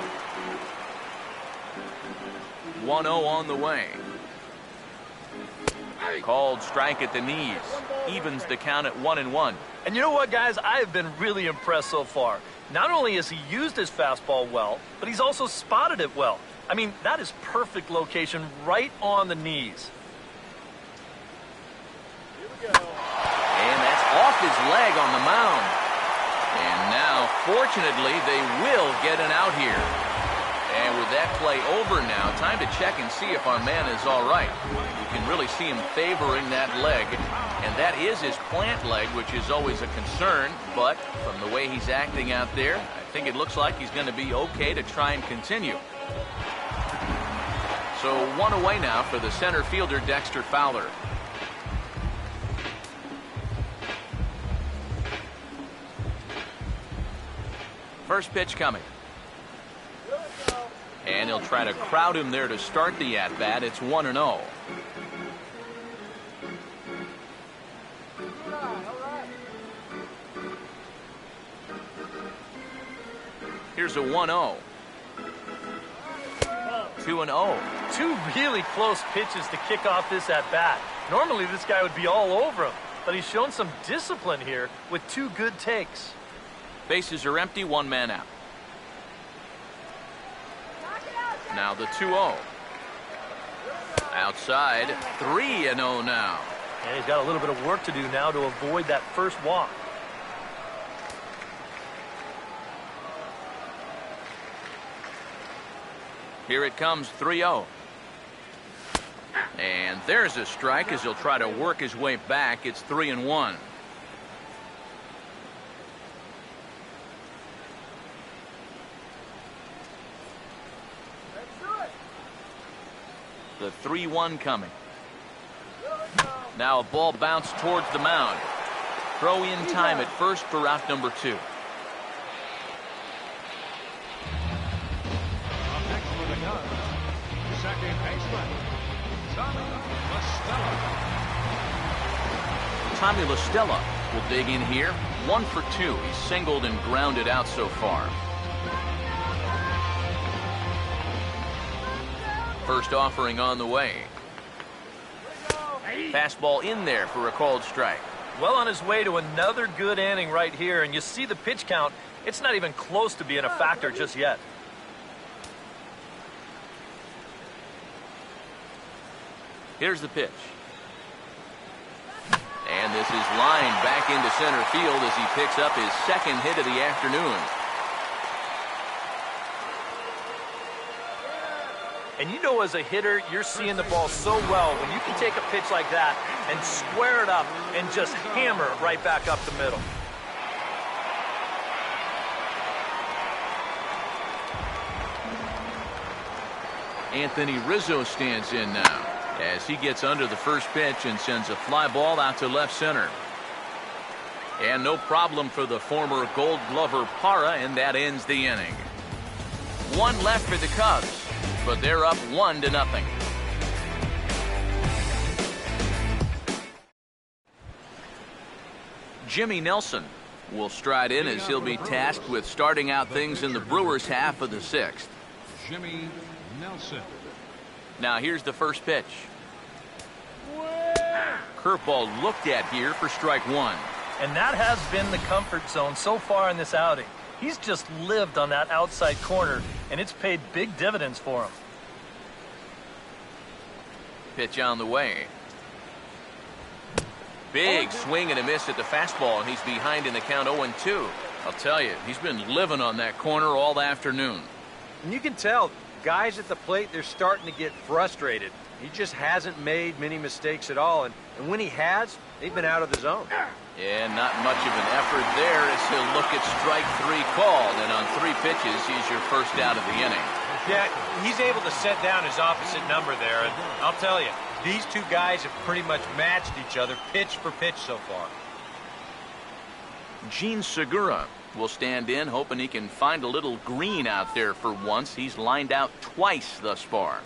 1-0 on the way. Called strike at the knees. Evens the count at 1-1. And you know what, guys? I have been really impressed so far. Not only has he used his fastball well, but he's also spotted it well. I mean, that is perfect location right on the knees. And that's off his leg on the mound. And now, fortunately, they will get an out here. And with that play over now, time to check and see if our man is all right. You can really see him favoring that leg. And that is his plant leg, which is always a concern. But from the way he's acting out there, I think it looks like he's going to be okay to try and continue. So 1 away now for the center fielder, Dexter Fowler. First pitch coming. And he'll try to crowd him there to start the at-bat. It's 1-0. Here's a 1-0. 2-0. Two really close pitches to kick off this at-bat. Normally this guy would be all over him, but he's shown some discipline here with two good takes. Bases are empty, one man out. Now the 2-0. Outside, 3-0 now. And he's got a little bit of work to do now to avoid that first walk. Here it comes, 3-0. And there's a strike as he'll try to work his way back. It's 3-1. The 3-1 coming. Now a ball bounced towards the mound. Throw in time at first for out number 2. Up next for the Cubs, second baseman, Tommy LaStella. Tommy LaStella will dig in here. 1 for 2. He's singled and grounded out so far. First offering on the way. Fastball in there for a called strike. Well on his way to another good inning right here, and you see the pitch count. It's not even close to being a factor just yet. Here's the pitch. And this is lined back into center field as he picks up his second hit of the afternoon. And you know, as a hitter, you're seeing the ball so well when you can take a pitch like that and square it up and just hammer it right back up the middle. Anthony Rizzo stands in now as he gets under the first pitch and sends a fly ball out to left center. And no problem for the former Gold Glover Parra, and that ends the inning. One left for the Cubs, but they're up 1-0. Jimmy Nelson will stride in as he'll be tasked with starting out things in the Brewers' half of the 6th. Jimmy Nelson. Now here's the first pitch. Curveball looked at here for strike 1. And that has been the comfort zone so far in this outing. He's just lived on that outside corner, and it's paid big dividends for him. Pitch on the way. Big swing and a miss at the fastball, and he's behind in the count 0-2. I'll tell you, he's been living on that corner all afternoon. And you can tell, guys at the plate, they're starting to get frustrated. He just hasn't made many mistakes at all, and when he has, they've been out of the zone. Yeah, not much of an effort there as he'll look at strike 3 called, and on 3 pitches, he's your first out of the inning. Yeah, he's able to set down his opposite number there, and I'll tell you, these two guys have pretty much matched each other pitch for pitch so far. Gene Segura will stand in, hoping he can find a little green out there for once. He's lined out twice thus far.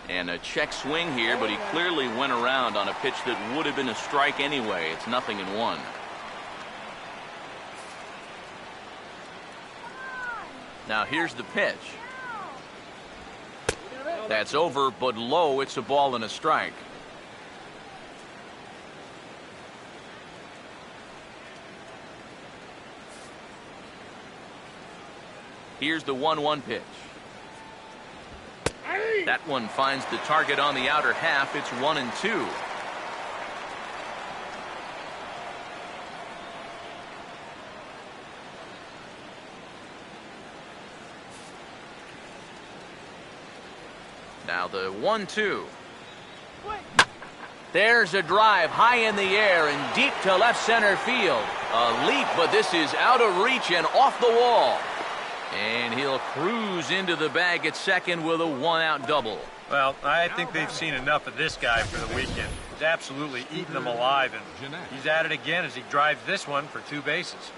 And a check swing here, but he clearly went around on a pitch that would have been a strike anyway. It's 0-1. Now here's the pitch. That's over, but low. It's a ball and a strike. Here's the 1-1 pitch. That one finds the target on the outer half. It's 1-2. Now the 1-2. There's a drive high in the air and deep to left center field. A leap, but this is out of reach and off the wall. And he'll cruise into the bag at second with a 1-out double. Well, I think they've seen enough of this guy for the weekend. He's absolutely eaten them alive, and he's at it again as he drives this one for 2 bases.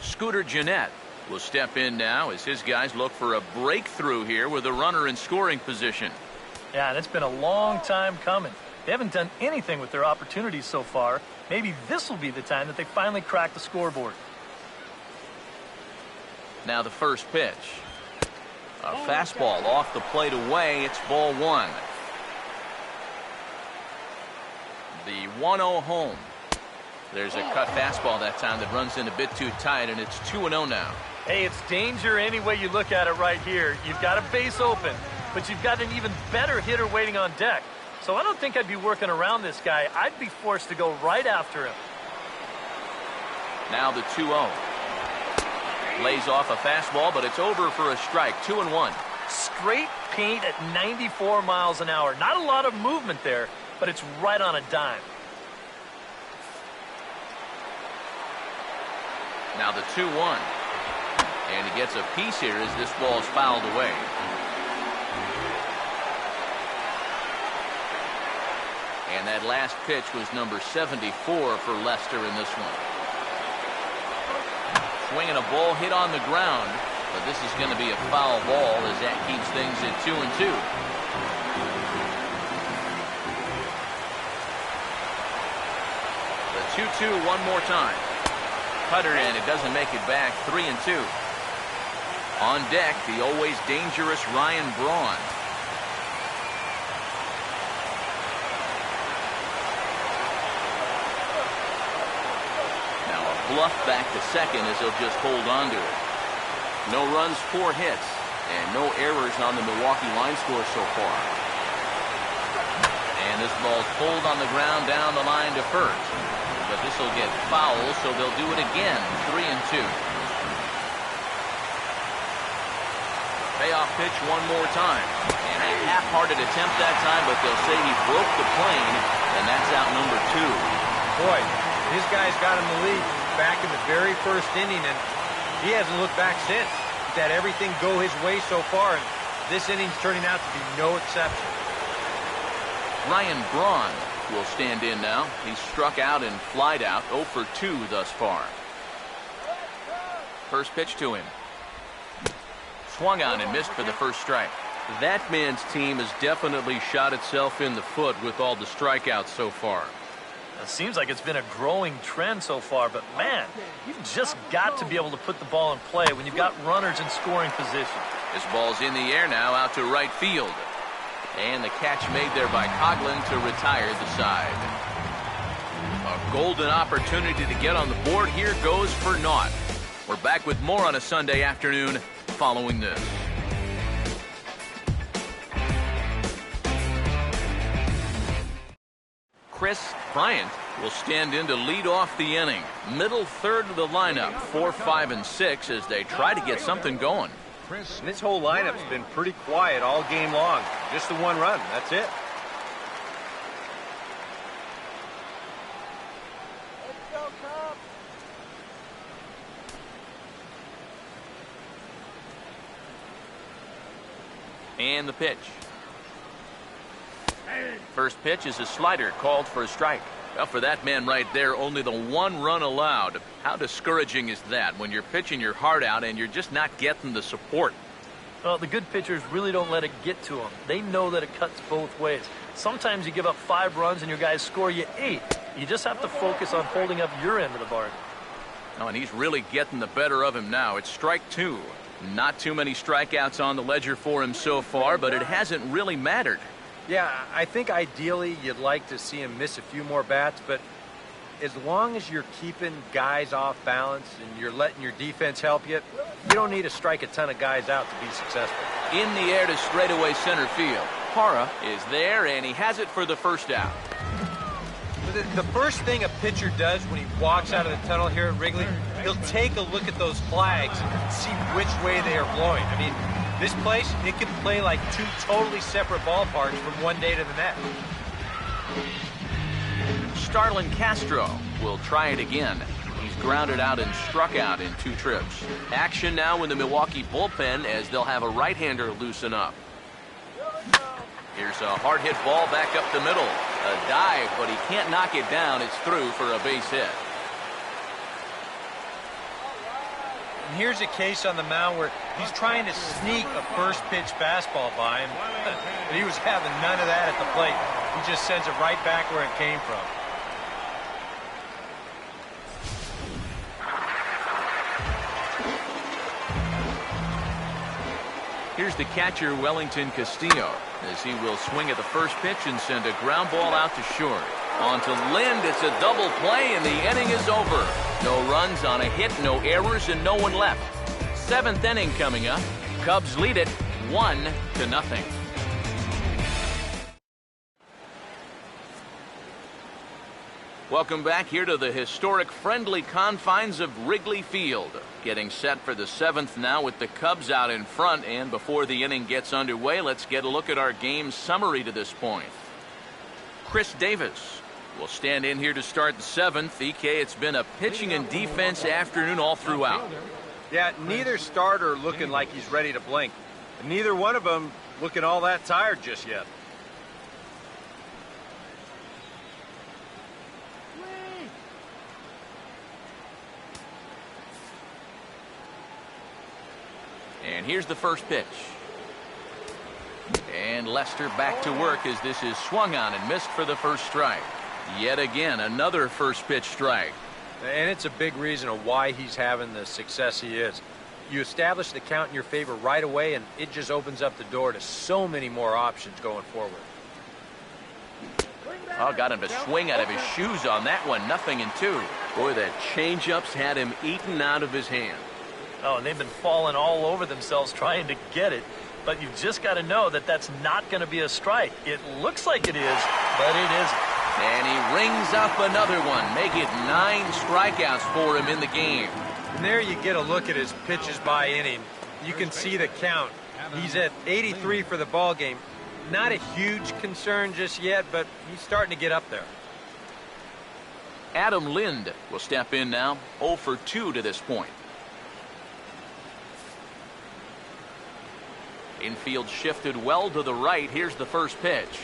Scooter Gennett will step in now as his guys look for a breakthrough here with a runner in scoring position. Yeah, and it's been a long time coming. They haven't done anything with their opportunities so far. Maybe this will be the time that they finally crack the scoreboard. Now the first pitch. A fastball off the plate away. It's ball one. The 1-0 home. There's a cut fastball that time that runs in a bit too tight, and it's 2-0 now. Hey, it's danger any way you look at it right here. You've got a base open, but you've got an even better hitter waiting on deck. So I don't think I'd be working around this guy. I'd be forced to go right after him. Now the 2-0. Lays off a fastball, but it's over for a strike. 2-1. Straight paint at 94 miles an hour. Not a lot of movement there, but it's right on a dime. Now the 2-1. And he gets a piece here as this ball is fouled away. And that last pitch was number 74 for Lester in this one. Swinging a ball hit on the ground, but this is going to be a foul ball as that keeps things at 2-2. The 2-2 one more time. Cutter in, it doesn't make it back. 3-2. On deck, the always dangerous Ryan Braun. Bluff back to second as he'll just hold on to it. No runs, 4 hits, and no errors on the Milwaukee line score so far. And this ball's pulled on the ground down the line to first. But this will get foul, so they'll do it again. 3-2. Payoff pitch one more time. And a half-hearted attempt that time, but they'll say he broke the plane, and that's out number 2. Boy, his guys got him the lead back in the very first inning, and he hasn't looked back since. He's had everything go his way so far, and this inning's turning out to be no exception. Ryan Braun will stand in now. He's struck out and flied out, 0 for 2 thus far. First pitch to him. Swung on and missed for the first strike. That man's team has definitely shot itself in the foot with all the strikeouts so far. It seems like it's been a growing trend so far, but man, you've just got to be able to put the ball in play when you've got runners in scoring position. This ball's in the air now out to right field. And the catch made there by Coughlin to retire the side. A golden opportunity to get on the board here goes for naught. We're back with more on a Sunday afternoon following this. Chris Bryant will stand in to lead off the inning. Middle third of the lineup, 4, 5, and 6 as they try to get something going. And this whole lineup's been pretty quiet all game long. Just the one run, that's it. And the pitch. First pitch is a slider called for a strike. Well, for that man right there, only the 1 run allowed. How discouraging is that when you're pitching your heart out and you're just not getting the support? Well, the good pitchers really don't let it get to them. They know that it cuts both ways. Sometimes you give up 5 runs and your guys score you 8. You just have to focus on holding up your end of the bargain. Oh, and he's really getting the better of him now. It's strike 2. Not too many strikeouts on the ledger for him so far, but it hasn't really mattered. Yeah, I think ideally you'd like to see him miss a few more bats, but as long as you're keeping guys off balance and you're letting your defense help you, you don't need to strike a ton of guys out to be successful. In the air to straightaway center field. Hara is there, and he has it for the first out. The first thing a pitcher does when he walks out of the tunnel here at Wrigley, he'll take a look at those flags and see which way they are blowing. I mean, this place, it can play like 2 totally separate ballparks from one day to the next. Starlin Castro will try it again. He's grounded out and struck out in 2 trips. Action now in the Milwaukee bullpen as they'll have a right-hander loosen up. Here's a hard-hit ball back up the middle. A dive, but he can't knock it down. It's through for a base hit. And here's a case on the mound where he's trying to sneak a first-pitch fastball by him, but he was having none of that at the plate. He just sends it right back where it came from. Here's the catcher, Wellington Castillo, as he will swing at the first pitch and send a ground ball out to short. On to Lind. It's a double play, and the inning is over. No runs on a hit, no errors, and no one left. Seventh inning coming up. Cubs lead it 1-0. Welcome back here to the historic friendly confines of Wrigley Field. Getting set for the seventh now with the Cubs out in front. And before the inning gets underway, let's get a look at our game summary to this point. Chris Davis will stand in here to start the seventh. EK, it's been a pitching and defense afternoon all throughout. Yeah, neither starter looking like he's ready to blink. And neither one of them looking all that tired just yet. And here's the first pitch. And Lester back to work as this is swung on and missed for the first strike. Yet again, another first pitch strike. And it's a big reason of why he's having the success he is. You establish the count in your favor right away, and it just opens up the door to so many more options going forward. Oh, got him to swing out of his shoes on that one. 0-2. Boy, that changeup's had him eaten out of his hand. Oh, and they've been falling all over themselves trying to get it. But you've just got to know that that's not going to be a strike. It looks like it is, but it isn't. And he rings up another one. Make it 9 strikeouts for him in the game. And there you get a look at his pitches by inning. You can see the count. He's at 83 for the ball game. Not a huge concern just yet, but he's starting to get up there. Adam Lind will step in now. 0 for 2 to this point. Infield shifted well to the right. Here's the first pitch.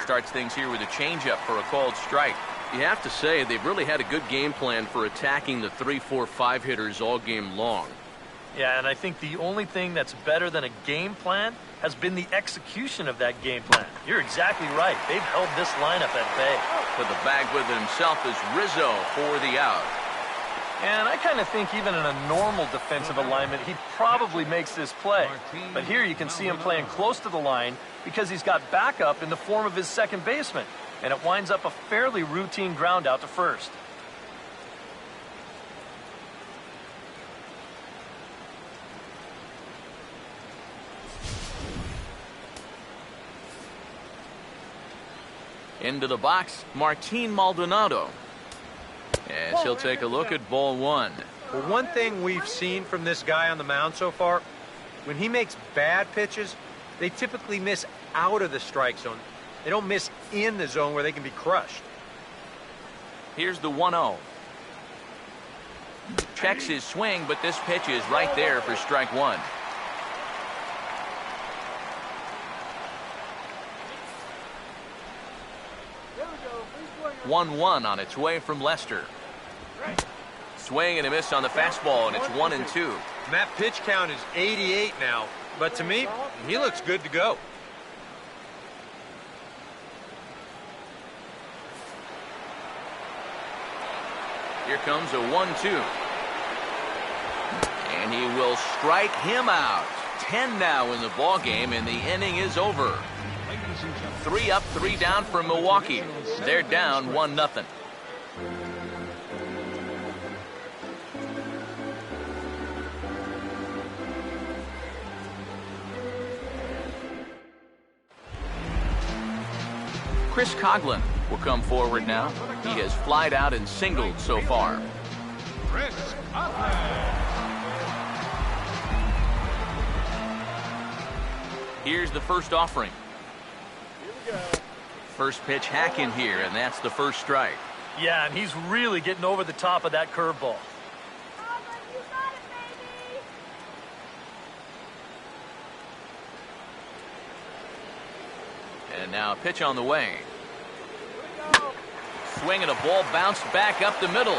Starts things here with a changeup for a called strike. You have to say they've really had a good game plan for attacking the 3, 4, 5 hitters all game long. Yeah, and I think the only thing that's better than a game plan has been the execution of that game plan. You're exactly right. They've held this lineup at bay. To the bag with himself is Rizzo for the out. And I kind of think even in a normal defensive alignment, he probably makes this play. But here you can see him playing close to the line because he's got backup in the form of his second baseman. And it winds up a fairly routine ground out to first. Into the box, Martin Maldonado. As he'll take a look at ball 1. Well, one thing we've seen from this guy on the mound so far, when he makes bad pitches, they typically miss out of the strike zone. They don't miss in the zone where they can be crushed. Here's the 1-0. Checks his swing, but this pitch is right there for strike 1. One on its way from Lester. Swing and a miss on the fastball, and it's 1-2. And that pitch count is 88 now, but to me, he looks good to go. Here comes a 1-2. And he will strike him out. 10 now in the ball game, and the inning is over. 3 up, 3 down for Milwaukee. They're down 1-0. Chris Coughlin will come forward now. He has flied out and singled so far. Chris Coughlin. Here's the first offering. First pitch hack in here, and that's the first strike. Yeah, and he's really getting over the top of that curveball. And now a pitch on the way. Swing and a ball bounced back up the middle.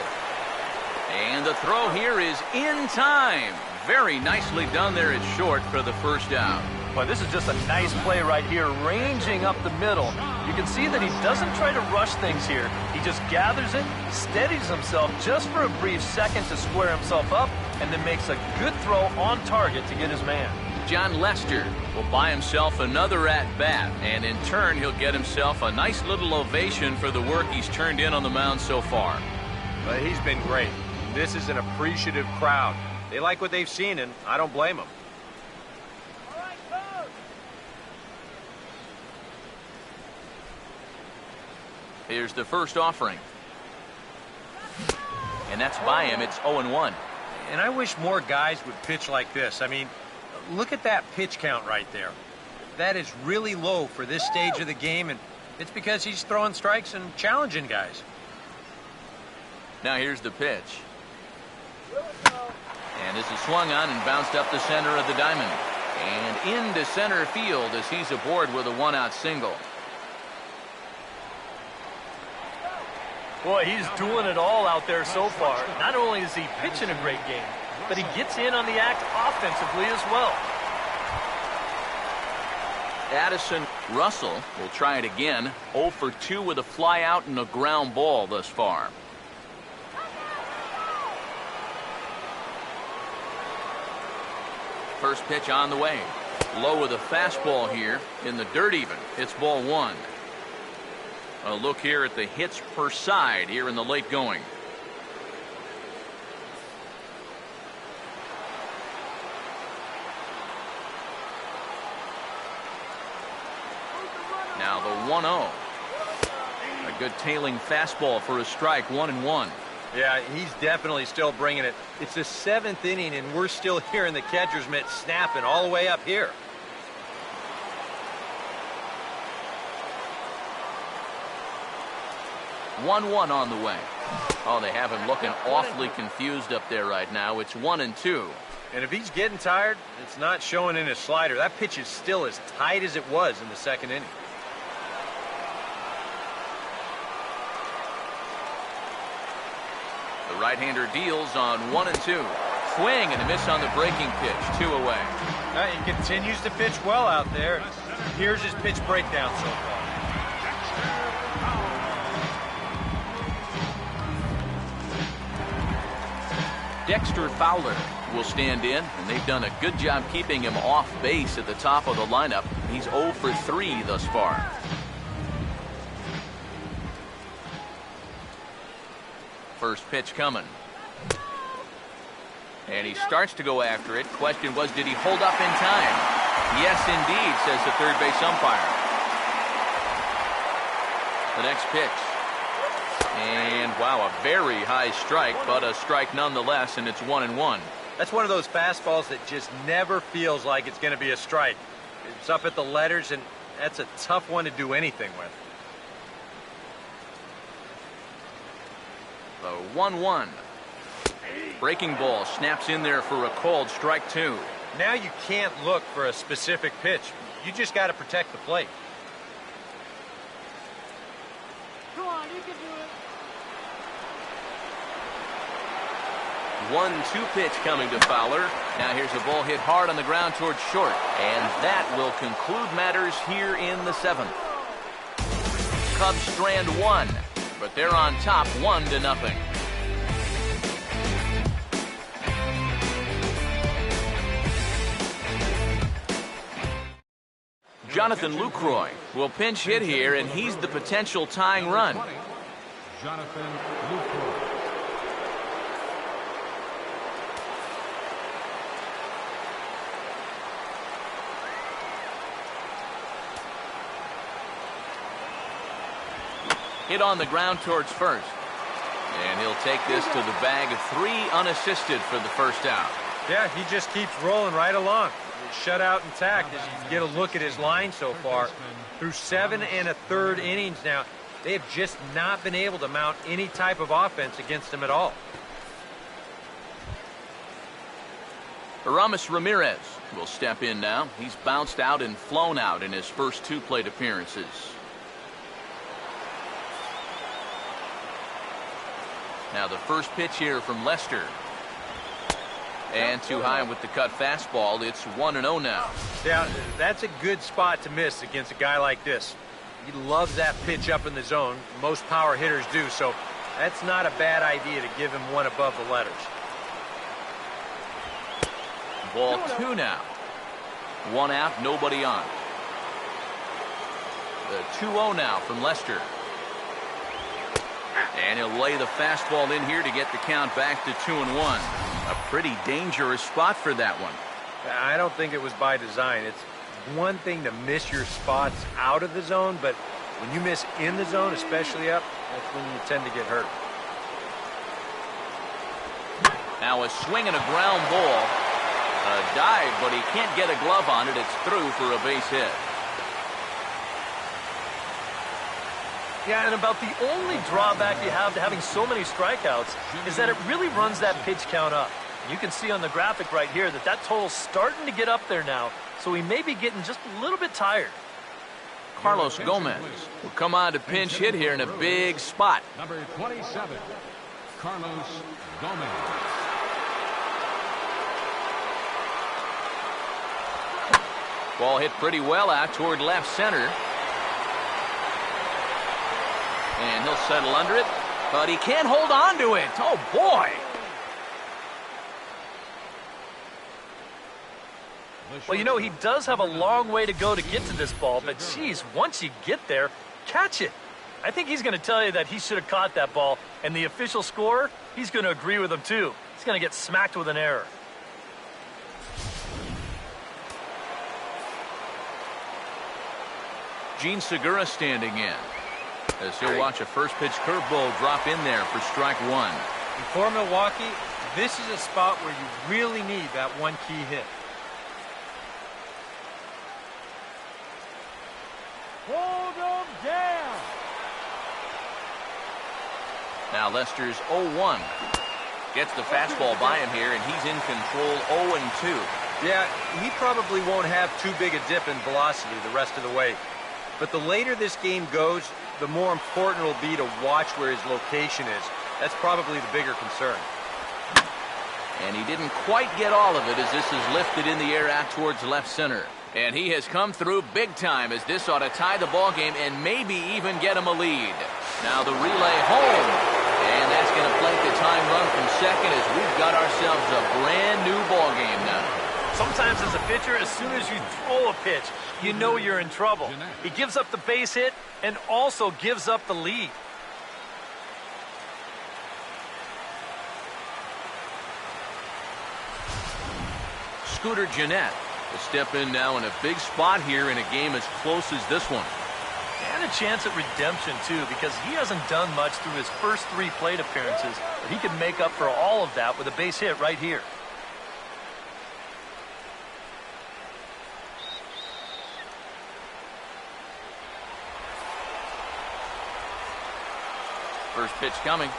And the throw here is in time. Very nicely done there at short for the first down. But this is just a nice play right here, ranging up the middle. You can see that he doesn't try to rush things here. He just gathers it, steadies himself just for a brief second to square himself up, and then makes a good throw on target to get his man. John Lester will buy himself another at-bat, and in turn he'll get himself a nice little ovation for the work he's turned in on the mound so far. But he's been great. This is an appreciative crowd. They like what they've seen, and I don't blame them. Here's the first offering. And that's by him. It's 0-1. And I wish more guys would pitch like this. I mean, look at that pitch count right there. That is really low for this stage of the game, and it's because he's throwing strikes and challenging guys. Now here's the pitch. And this is swung on and bounced up the center of the diamond. And into center field as he's aboard with a one-out single. Boy, he's doing it all out there so far. Not only is he pitching a great game, but he gets in on the act offensively as well. Addison Russell will try it again. 0 for 2 with a fly out and a ground ball thus far. First pitch on the way. Low with a fastball here in the dirt even. It's ball 1. A look here at the hits per side here in the late going. Now the 1-0. A good tailing fastball for a strike, 1-1. Yeah, he's definitely still bringing it. It's the 7th inning, and we're still hearing the catcher's mitt snapping all the way up here. One on the way. Oh, they have him looking awfully confused up there right now. It's 1-2. And if he's getting tired, it's not showing in his slider. That pitch is still as tight as it was in the 2nd inning. The right-hander deals on 1-2. Swing and a miss on the breaking pitch. 2 away. He continues to pitch well out there. Here's his pitch breakdown so far. Dexter Fowler will stand in, and they've done a good job keeping him off base at the top of the lineup. He's 0 for 3 thus far. First pitch coming. And he starts to go after it. Question was, did he hold up in time? Yes, indeed, says the third base umpire. The next pitch. And, wow, a very high strike, but a strike nonetheless, and it's 1-1. That's one of those fastballs that just never feels like it's going to be a strike. It's up at the letters, and that's a tough one to do anything with. The 1-1. Breaking ball snaps in there for a called strike 2. Now you can't look for a specific pitch. You just got to protect the plate. Come on, you can do it. 1-2 pitch coming to Fowler. Now here's a ball hit hard on the ground towards short. And that will conclude matters here in the 7th. Cubs strand 1, but they're on top 1-0. Jonathan Lucroy will pinch hit here, and he's the potential tying run. Jonathan Lucroy. Hit on the ground towards first. And he'll take this to the bag of 3 unassisted for the first out. Yeah, he just keeps rolling right along. Shutout intact as you get a look at his line so far. Through 7 1/3 innings now, they have just not been able to mount any type of offense against him at all. Aramis Ramirez will step in now. He's bounced out and flown out in his first 2 plate appearances. Now the first pitch here from Lester. And too high with the cut fastball. It's 1-0 now. Yeah, that's a good spot to miss against a guy like this. He loves that pitch up in the zone. Most power hitters do, so that's not a bad idea to give him one above the letters. Ball 2 now. 1 out, nobody on. The 2-0 now from Lester. And he'll lay the fastball in here to get the count back to 2-1. A pretty dangerous spot for that one. I don't think it was by design. It's one thing to miss your spots out of the zone, but when you miss in the zone, especially up, that's when you tend to get hurt. Now a swing and a ground ball. A dive, but he can't get a glove on it. It's through for a base hit. Yeah, and about the only drawback you have to having so many strikeouts is that it really runs that pitch count up. You can see on the graphic right here that that total's starting to get up there now, so he may be getting just a little bit tired. Carlos Gomez will come on to pinch hit here in a big spot. Number 27, Carlos Gomez. Ball hit pretty well out toward left center. And he'll settle under it, but he can't hold on to it. Oh, boy. Well, you know, he does have a long way to go to get to this ball, but, geez, once you get there, catch it. I think he's going to tell you that he should have caught that ball, and the official scorer, he's going to agree with him, too. He's going to get smacked with an error. Gene Segura standing in, as he'll watch a first pitch curveball drop in there for strike 1. And for Milwaukee, this is a spot where you really need that one key hit. Hold him down. Now Lester's 0-1. Gets the fastball by him here, and he's in control 0-2. Yeah, he probably won't have too big a dip in velocity the rest of the way. But the later this game goes, the more important it'll be to watch where his location is. That's probably the bigger concern. And he didn't quite get all of it as this is lifted in the air out towards left center. And he has come through big time as this ought to tie the ball game and maybe even get him a lead. Now the relay home. And that's going to plank the time run from second as we've got ourselves a brand new ball game now. Sometimes as a pitcher, as soon as you throw a pitch, you know you're in trouble. He gives up the base hit and also gives up the lead. Scooter Gennett will step in now in a big spot here in a game as close as this one. And a chance at redemption, too, because he hasn't done much through his first 3 plate appearances, but he can make up for all of that with a base hit right here. First pitch coming.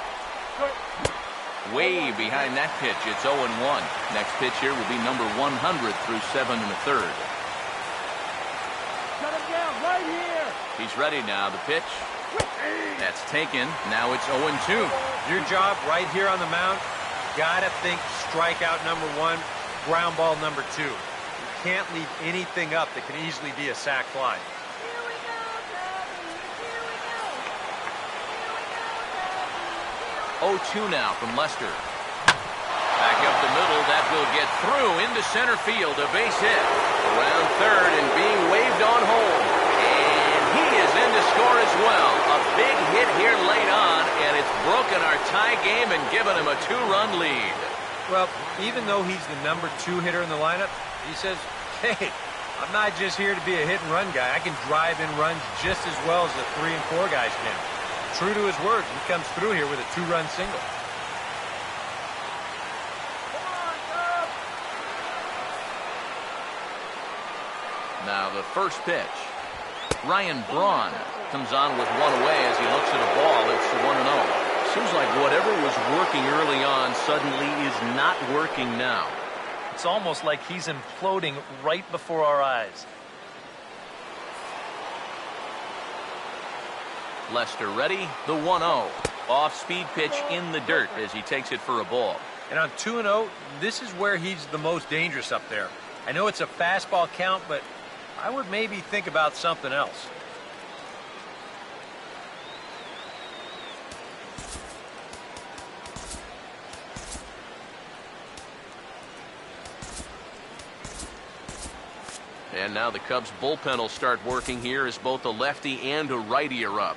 Way behind that pitch. It's 0-1. Next pitch here will be number 100 through 7 1/3. Shut him down right here. He's ready now. The pitch. That's taken. Now it's 0-2. Your job right here on the mound, gotta think strikeout number 1, ground ball number 2. You can't leave anything up that can easily be a sac fly. 0-2 now from Lester. Back up the middle. That will get through into center field. A base hit. Around third and being waved on home. And he is in to score as well. A big hit here late on, and it's broken our tie game and given him a 2-run lead. Well, even though he's the number 2 hitter in the lineup, he says, hey, I'm not just here to be a hit-and-run guy. I can drive in runs just as well as the 3 and 4 guys can. True to his word, he comes through here with a 2-run single. Now the first pitch. Ryan Braun comes on with one away as he looks at a ball. It's 1-0. Seems like whatever was working early on suddenly is not working now. It's almost like he's imploding right before our eyes. Lester ready, the 1-0. Off-speed pitch in the dirt as he takes it for a ball. And on 2-0, this is where he's the most dangerous up there. I know it's a fastball count, but I would maybe think about something else. And now the Cubs bullpen will start working here as both a lefty and a righty are up.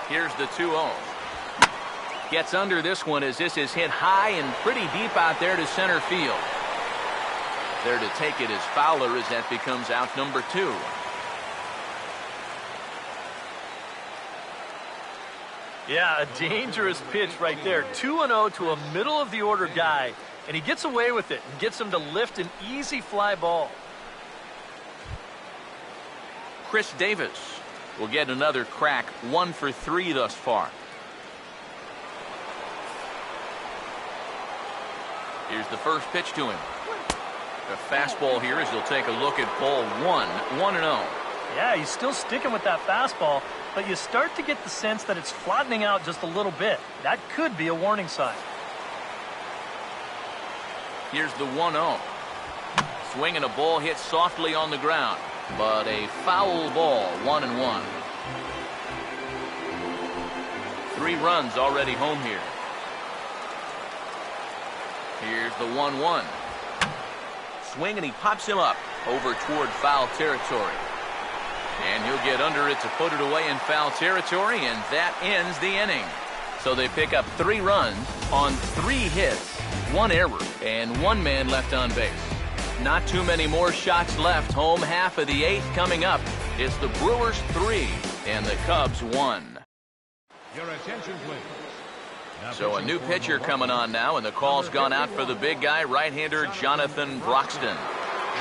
Here's the 2-0. Gets under this one as this is hit high and pretty deep out there to center field. There to take it is Fowler as that becomes out number 2. Yeah, a dangerous pitch right there. 2-0 to a middle-of-the-order guy, and he gets away with it and gets him to lift an easy fly ball. Chris Davis will get another crack, 1 for 3 thus far. Here's the first pitch to him. A fastball here as he'll take a look at ball 1, 1-0. Yeah, he's still sticking with that fastball, but you start to get the sense that it's flattening out just a little bit. That could be a warning sign. Here's the 1-0. Swinging a ball hit softly on the ground, but a foul ball, 1-1. 3 runs already home here. Here's the 1-1. Swing and he pops him up over toward foul territory. And he'll get under it to put it away in foul territory, and that ends the inning. So they pick up 3 runs on 3 hits, 1 error, and 1 man left on base. Not too many more shots left. Home half of the 8th coming up. It's the Brewers 3 and the Cubs 1. Your attention, please. So a new pitcher coming on now, and the call's gone out for the big guy, right-hander Jonathan Broxton.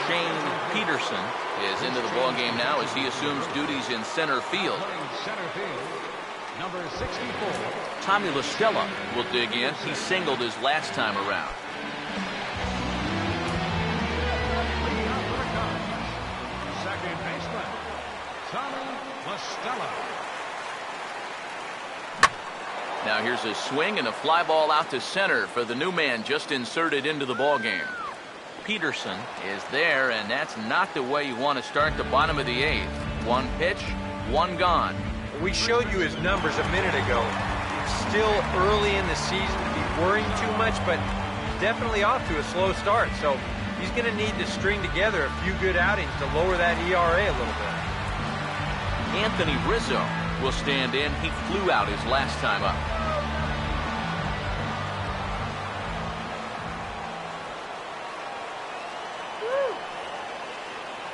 Shane Peterson is into the ballgame now as he assumes duties in center field. Center field, number 64. Tommy La Stella will dig in. He singled his last time around. Second baseman, Tommy La Stella. Now here's a swing and a fly ball out to center for the new man just inserted into the ballgame. Peterson is there, and that's not the way you want to start the bottom of the 8th. 1 pitch, 1 gone. We showed you his numbers a minute ago. It's still early in the season to be worrying too much, but definitely off to a slow start. So he's going to need to string together a few good outings to lower that ERA a little bit. Anthony Rizzo will stand in. He flew out his last time up.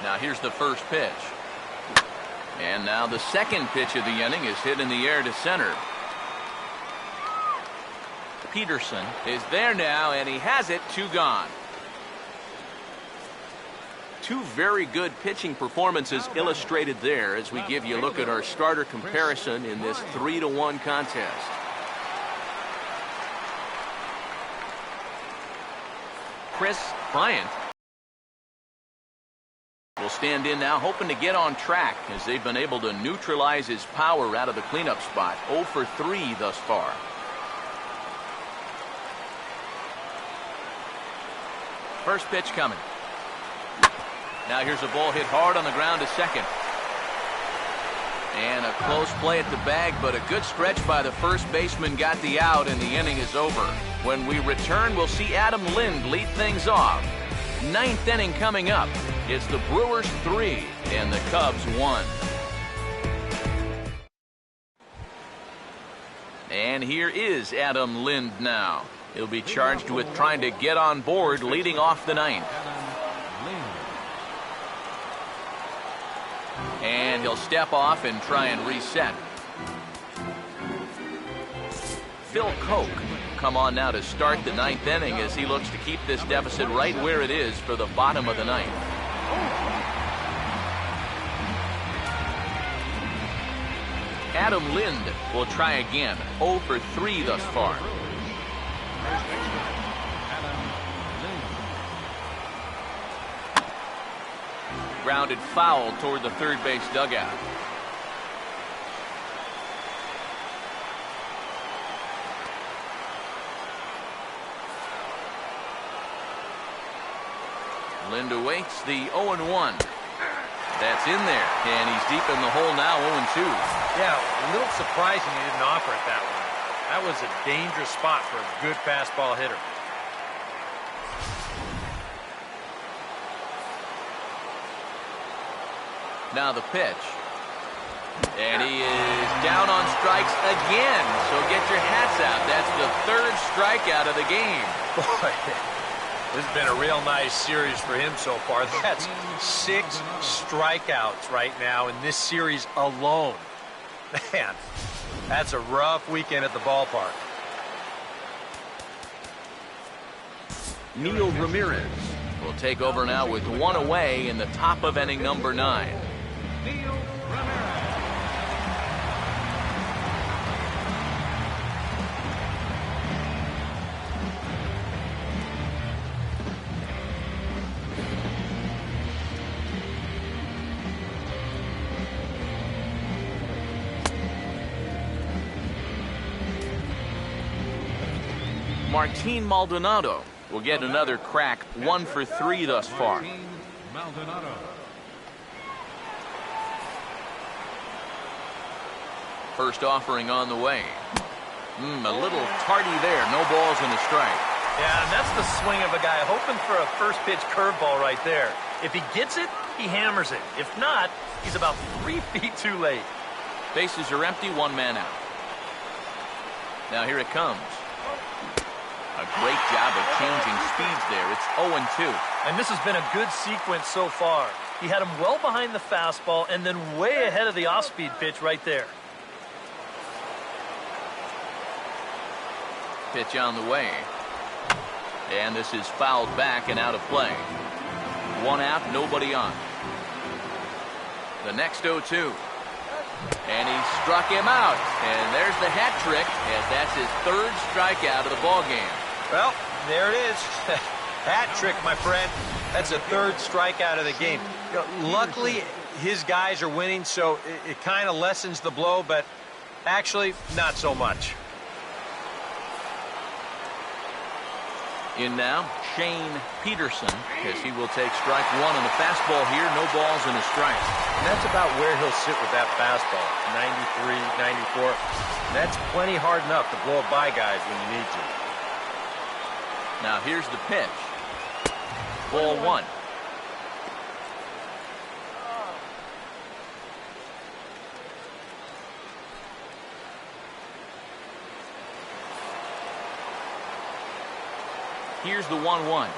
Now here's the first pitch. And now the second pitch of the inning is hit in the air to center. Peterson is there now, and he has it. 2 gone. 2 very good pitching performances illustrated there as we give you a look at our starter comparison in this 3-1 contest. Chris Bryant will stand in now, hoping to get on track as they've been able to neutralize his power out of the cleanup spot. 0 for 3 thus far. First pitch coming. Now here's a ball hit hard on the ground to second. And a close play at the bag, but a good stretch by the first baseman got the out, and the inning is over. When we return, we'll see Adam Lind lead things off. 9th inning coming up. It's the Brewers 3 and the Cubs 1. And here is Adam Lind now. He'll be charged with trying to get on board leading off the 9th. And he'll step off and try and reset. Phil Koch come on now to start the 9th inning as he looks to keep this deficit right where it is for the bottom of the 9th. Adam Lind will try again. 0 for 3 thus far. First baseman, Adam Lind. Grounded foul toward the third base dugout. Lind awaits the 0-1. That's in there, and he's deep in the hole now, 0-2. Yeah, a little surprising he didn't offer it that one. That was a dangerous spot for a good fastball hitter. Now the pitch. And he is down on strikes again. So get your hats out. That's the third strikeout of the game. Boy, this has been a real nice series for him so far. That's 6 strikeouts right now in this series alone. Man, that's a rough weekend at the ballpark. Neil Ramirez will take over now with 1 away in the top of inning number 9. Neil Ramirez. Martin Maldonado will get another crack, 1 for 3 thus far. Martin Maldonado. First offering on the way. A little tardy there. No balls and a strike. Yeah, and that's the swing of a guy hoping for a first pitch curveball right there. If he gets it, he hammers it. If not, he's about 3 feet too late. Bases are empty, 1 man out. Now here it comes. A great job of changing speeds there. It's 0-2. And this has been a good sequence so far. He had him well behind the fastball and then way ahead of the off-speed pitch right there. Pitch on the way. And this is fouled back and out of play. 1 out, nobody on. The next 0-2. And he struck him out. And there's the hat trick, as that's his 3rd strikeout of the ball game. Well, there it is. Hat trick, my friend. That's a 3rd strikeout of the game. You know, luckily, his guys are winning, so it kind of lessens the blow, but actually, not so much. In now, Shane Peterson, as he will take strike 1 on the fastball here. No balls and a strike. And that's about where he'll sit with that fastball. 93, 94. That's plenty hard enough to blow it by guys when you need to. Now here's the pitch. Ball 1. Here's the 1-1.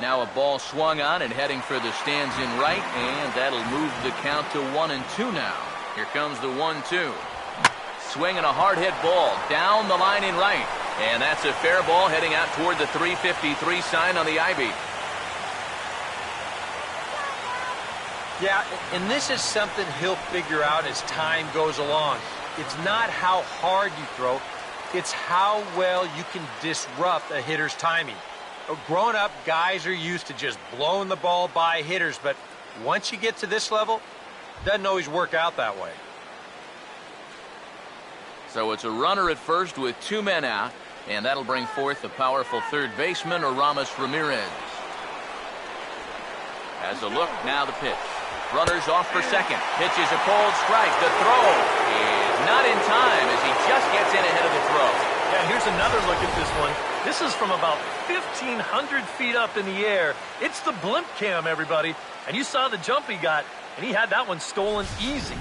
Now a ball swung on and heading for the stands in right, and that'll move the count to 1-2 now. Here comes the 1-2. Swinging a hard hit ball down the line in right. And that's a fair ball heading out toward the 353 sign on the IB. Yeah, and this is something he'll figure out as time goes along. It's not how hard you throw, it's how well you can disrupt a hitter's timing. Growing up, guys are used to just blowing the ball by hitters, but once you get to this level, it doesn't always work out that way. So it's a runner at first with 2 men out, and that'll bring forth the powerful third baseman, Aramis Ramirez. As a look, now the pitch. Runners off for second. Pitch is a cold strike. The throw is not in time as he just gets in ahead of the throw. Yeah, here's another look at this one. This is from about 1,500 feet up in the air. It's the blimp cam, everybody. And you saw the jump he got, and he had that one stolen easy.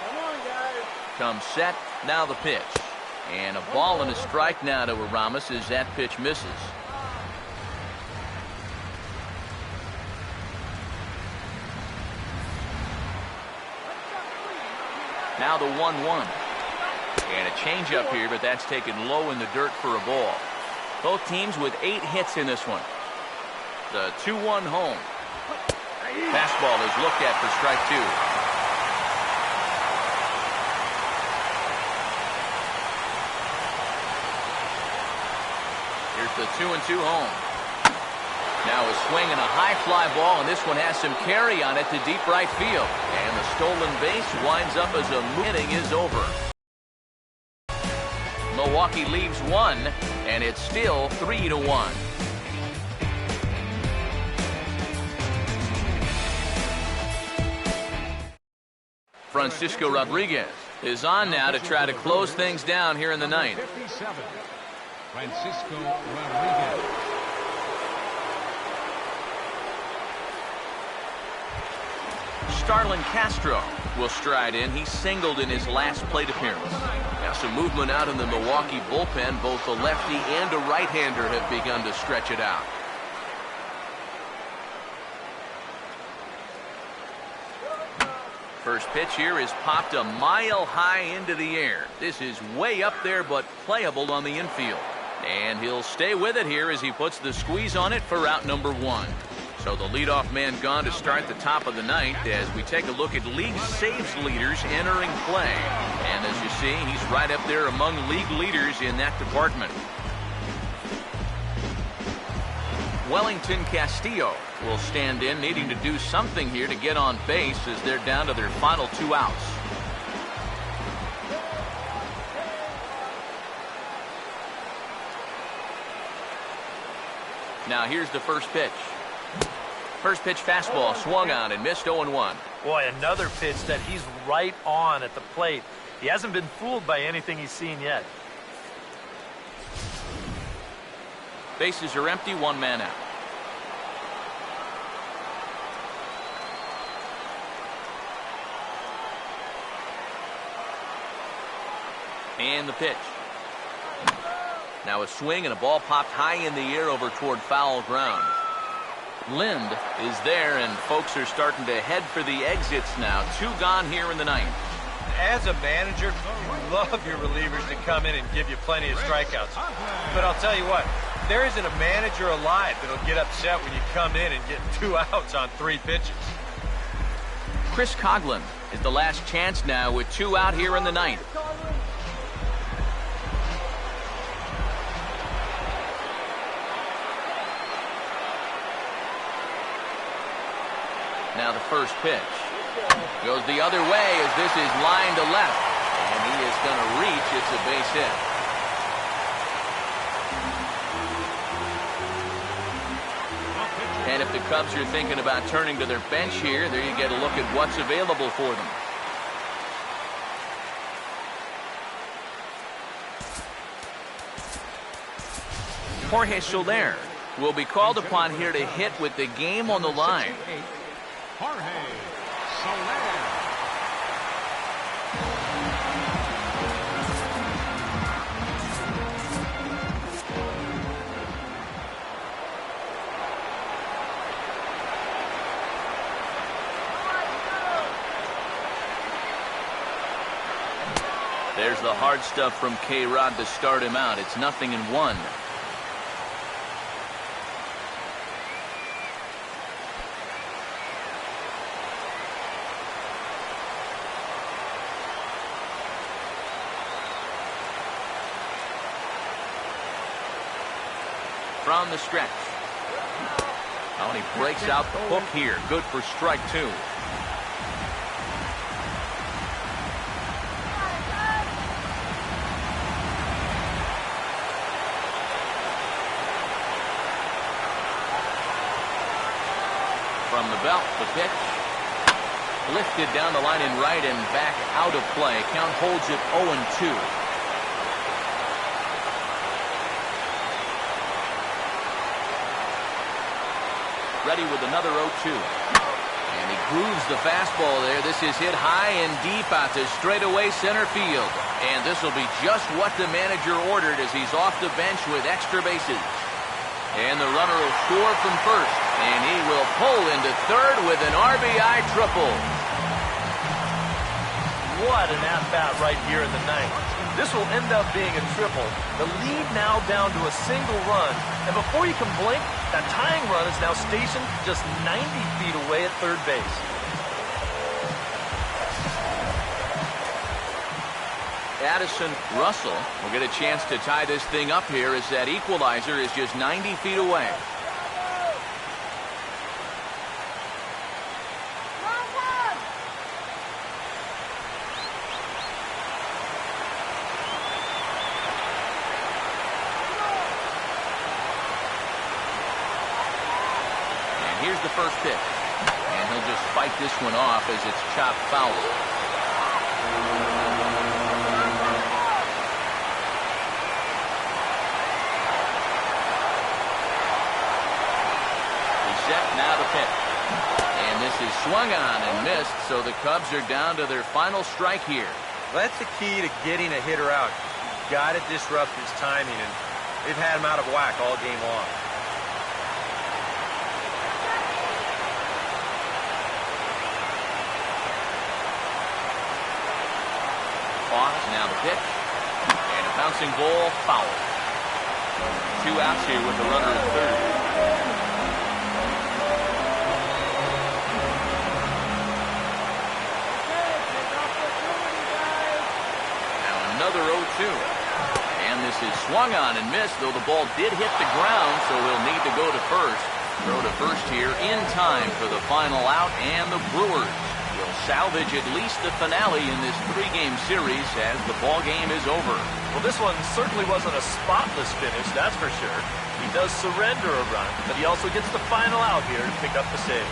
Come on, guys. Comes set, now the pitch. And a ball and a strike now to Aramis as that pitch misses. Now the 1-1. And a changeup here, but that's taken low in the dirt for a ball. Both teams with 8 hits in this one. The 2-1 home. Fastball is looked at for strike 2. Here's the 2-2 home. Now a swing and a high fly ball, and this one has some carry on it to deep right field. And the stolen base winds up as a inning is over. Milwaukee leaves one, and it's still 3-1. Francisco Rodriguez is on now to try to close things down here in the ninth. 57, Francisco Rodriguez. Starlin Castro will stride in. He singled in his last plate appearance. Now some movement out in the Milwaukee bullpen. Both the lefty and a right-hander have begun to stretch it out. First pitch here is popped a mile high into the air. This is way up there, but playable on the infield. And he'll stay with it here as he puts the squeeze on it for out number one. So the leadoff man gone to start the top of the ninth as we take a look at league saves leaders entering play. And as you see, he's right up there among league leaders in that department. Wellington Castillo will stand in, needing to do something here to get on base as they're down to their final 2 outs. Now here's the first pitch. First pitch fastball swung on and missed 0-1. Boy, another pitch that he's right on at the plate. He hasn't been fooled by anything he's seen yet. Bases are empty, 1 man out. And the pitch. Now a swing and a ball popped high in the air over toward foul ground. Lind is there, and folks are starting to head for the exits now. 2 gone here in the ninth. As a manager, you love your relievers to come in and give you plenty of strikeouts. But I'll tell you what, there isn't a manager alive that'll get upset when you come in and get 2 outs on 3 pitches. Chris Coughlin is the last chance now with 2 out here in the ninth. Now the first pitch goes the other way as this is lined to left, and he is going to reach. It's a base hit. And if the Cubs are thinking about turning to their bench here, there you get a look at what's available for them. Jorge Soler will be called upon here to hit with the game on the line. Jorge Soler. There's the hard stuff from K-Rod to start him out. It's 0-1. From the stretch. Oh, and he breaks out the hook here. Good for strike 2. From the belt, the pitch. Lifted down the line in right and back out of play. Count holds it 0-2. Ready with another 0-2. And he grooves the fastball there. This is hit high and deep out to straightaway center field. And this will be just what the manager ordered as he's off the bench with extra bases. And the runner will score from first. And he will pull into third with an RBI triple. What an at-bat right here in the ninth. This will end up being a triple. The lead now down to a single run. And before you can blink, that tying run is now stationed just 90 feet away at third base. Addison Russell will get a chance to tie this thing up here as that equalizer is just 90 feet away. Here's the first pitch. And he'll just fight this one off as it's chopped foul. He's set, now the pitch. And this is swung on and missed, so the Cubs are down to their final strike here. Well, that's the key to getting a hitter out. You've got to disrupt his timing, and they've had him out of whack all game long. Pause, now the pitch. And a bouncing ball, foul. 2 outs here with the runner at third. Now another 0-2. And this is swung on and missed, though the ball did hit the ground, so he'll need to go to first. Throw to first here in time for the final out, and the Brewers will salvage at least the finale in this 3-game series as the ball game is over. Well, this one certainly wasn't a spotless finish, that's for sure. He does surrender a run, but he also gets the final out here to pick up the save.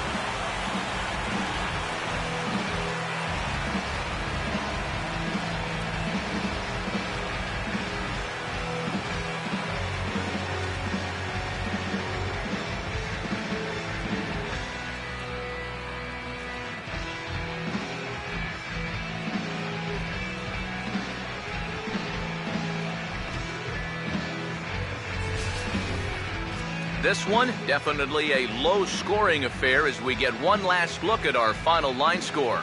This one, definitely a low-scoring affair as we get one last look at our final line score.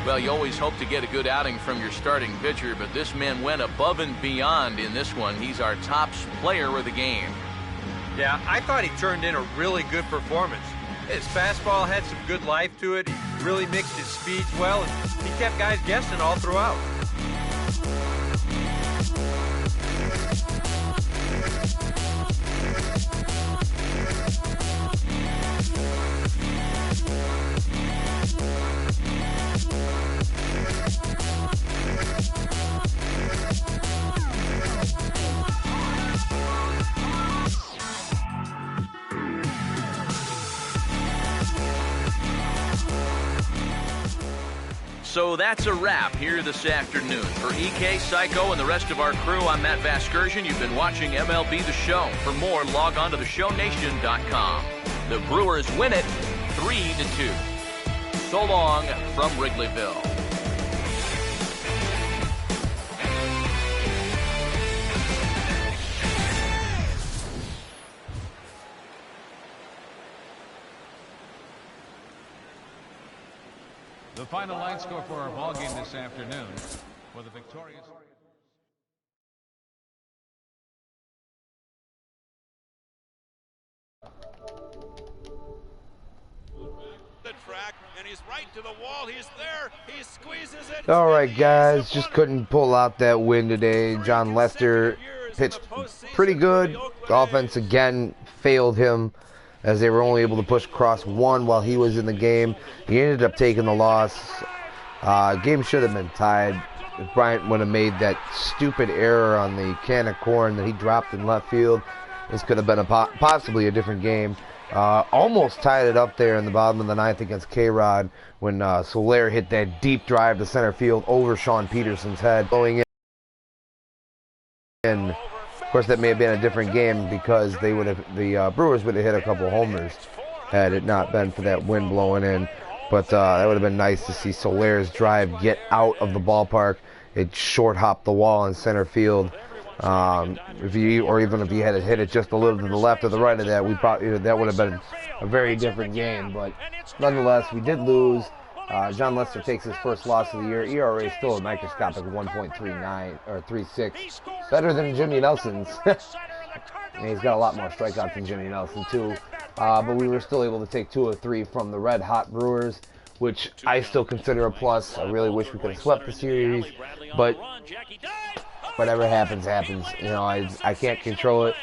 Well, you always hope to get a good outing from your starting pitcher, but this man went above and beyond in this one. He's our top player of the game. Yeah, I thought he turned in a really good performance. His fastball had some good life to it. He really mixed his speeds well, and he kept guys guessing all throughout. So that's a wrap here this afternoon. For EK, Psycho, and the rest of our crew, I'm Matt Vasgersian. You've been watching MLB The Show. For more, log on to theshownation.com. The Brewers win it 3-2. So long from Wrigleyville. The final line score for our ball game this afternoon for the victorious. The track, and he's right to the wall. He's there. He squeezes it. All right, guys, just couldn't pull out that win today. John Lester pitched pretty good. The offense again failed him, as they were only able to push across one while he was in the game. He ended up taking the loss. Game should have been tied. If Bryant would have made that stupid error on the can of corn that he dropped in left field, this could have been possibly a different game. Almost tied it up there in the bottom of the ninth against K-Rod when Soler hit that deep drive to center field over Sean Peterson's head, going in. Of course, that may have been a different game because the Brewers would have hit a couple homers had it not been for that wind blowing in. But that would have been nice to see Soler's drive get out of the ballpark. It short hopped the wall in center field. Even if he had hit it just a little to the left or the right of that, that would have been a very different game. But nonetheless, we did lose. John Lester takes his first loss of the year. ERA is still a microscopic 1.39 or 3.6, better than Jimmy Nelson's. And he's got a lot more strikeouts than Jimmy Nelson too. But we were still able to take 2 of 3 from the red hot Brewers, which I still consider a plus. I really wish we could have swept the series, but whatever happens, happens. You know, I can't control it.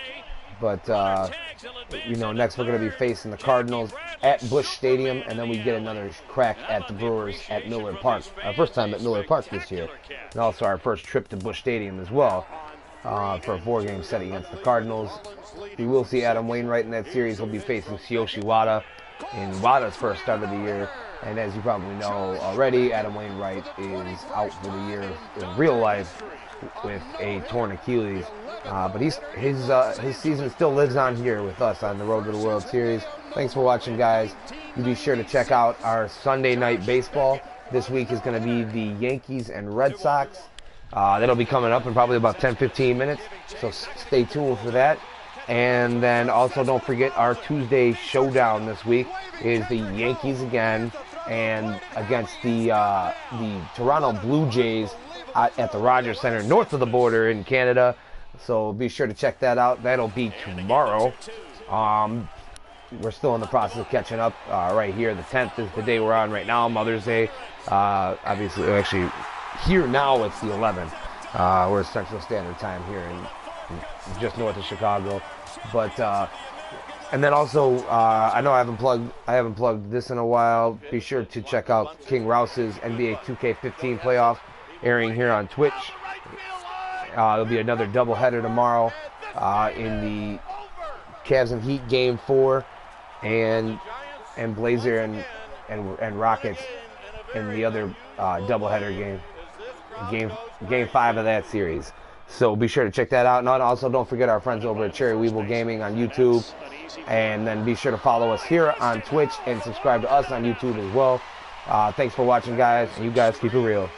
But, next we're going to be facing the Cardinals at Busch Stadium, and then we get another crack at the Brewers at Miller Park. Our first time at Miller Park this year, and also our first trip to Busch Stadium as well for a 4-game set against the Cardinals. We will see Adam Wainwright in that series. He'll be facing Tsuyoshi Wada in Wada's first start of the year. And as you probably know already, Adam Wainwright is out for the year in real life with a torn Achilles. But his season still lives on here with us on the road to the World Series. Thanks for watching, guys. You be sure to check out our Sunday night baseball. This week is going to be the Yankees and Red Sox. That'll be coming up in probably about 10-15 minutes. So stay tuned for that. And then also don't forget our Tuesday showdown this week is the Yankees again and against the Toronto Blue Jays at the Rogers Center north of the border in Canada. So be sure to check that out. That'll be tomorrow. We're still in the process of catching up right here. The 10th is the day we're on right now, Mother's Day. Obviously, actually, here now it's the 11th. We're Central Standard Time here in just north of Chicago. But and then also, I know I haven't plugged this in a while. Be sure to check out King Rouse's NBA 2K15 playoff airing here on Twitch. There'll be another doubleheader tomorrow in the Cavs and Heat Game 4, and Blazer and Rockets in the other doubleheader game 5 of that series. So be sure to check that out. And also don't forget our friends over at Cherry Weevil Gaming on YouTube. And then be sure to follow us here on Twitch and subscribe to us on YouTube as well. Thanks for watching, guys. And you guys keep it real.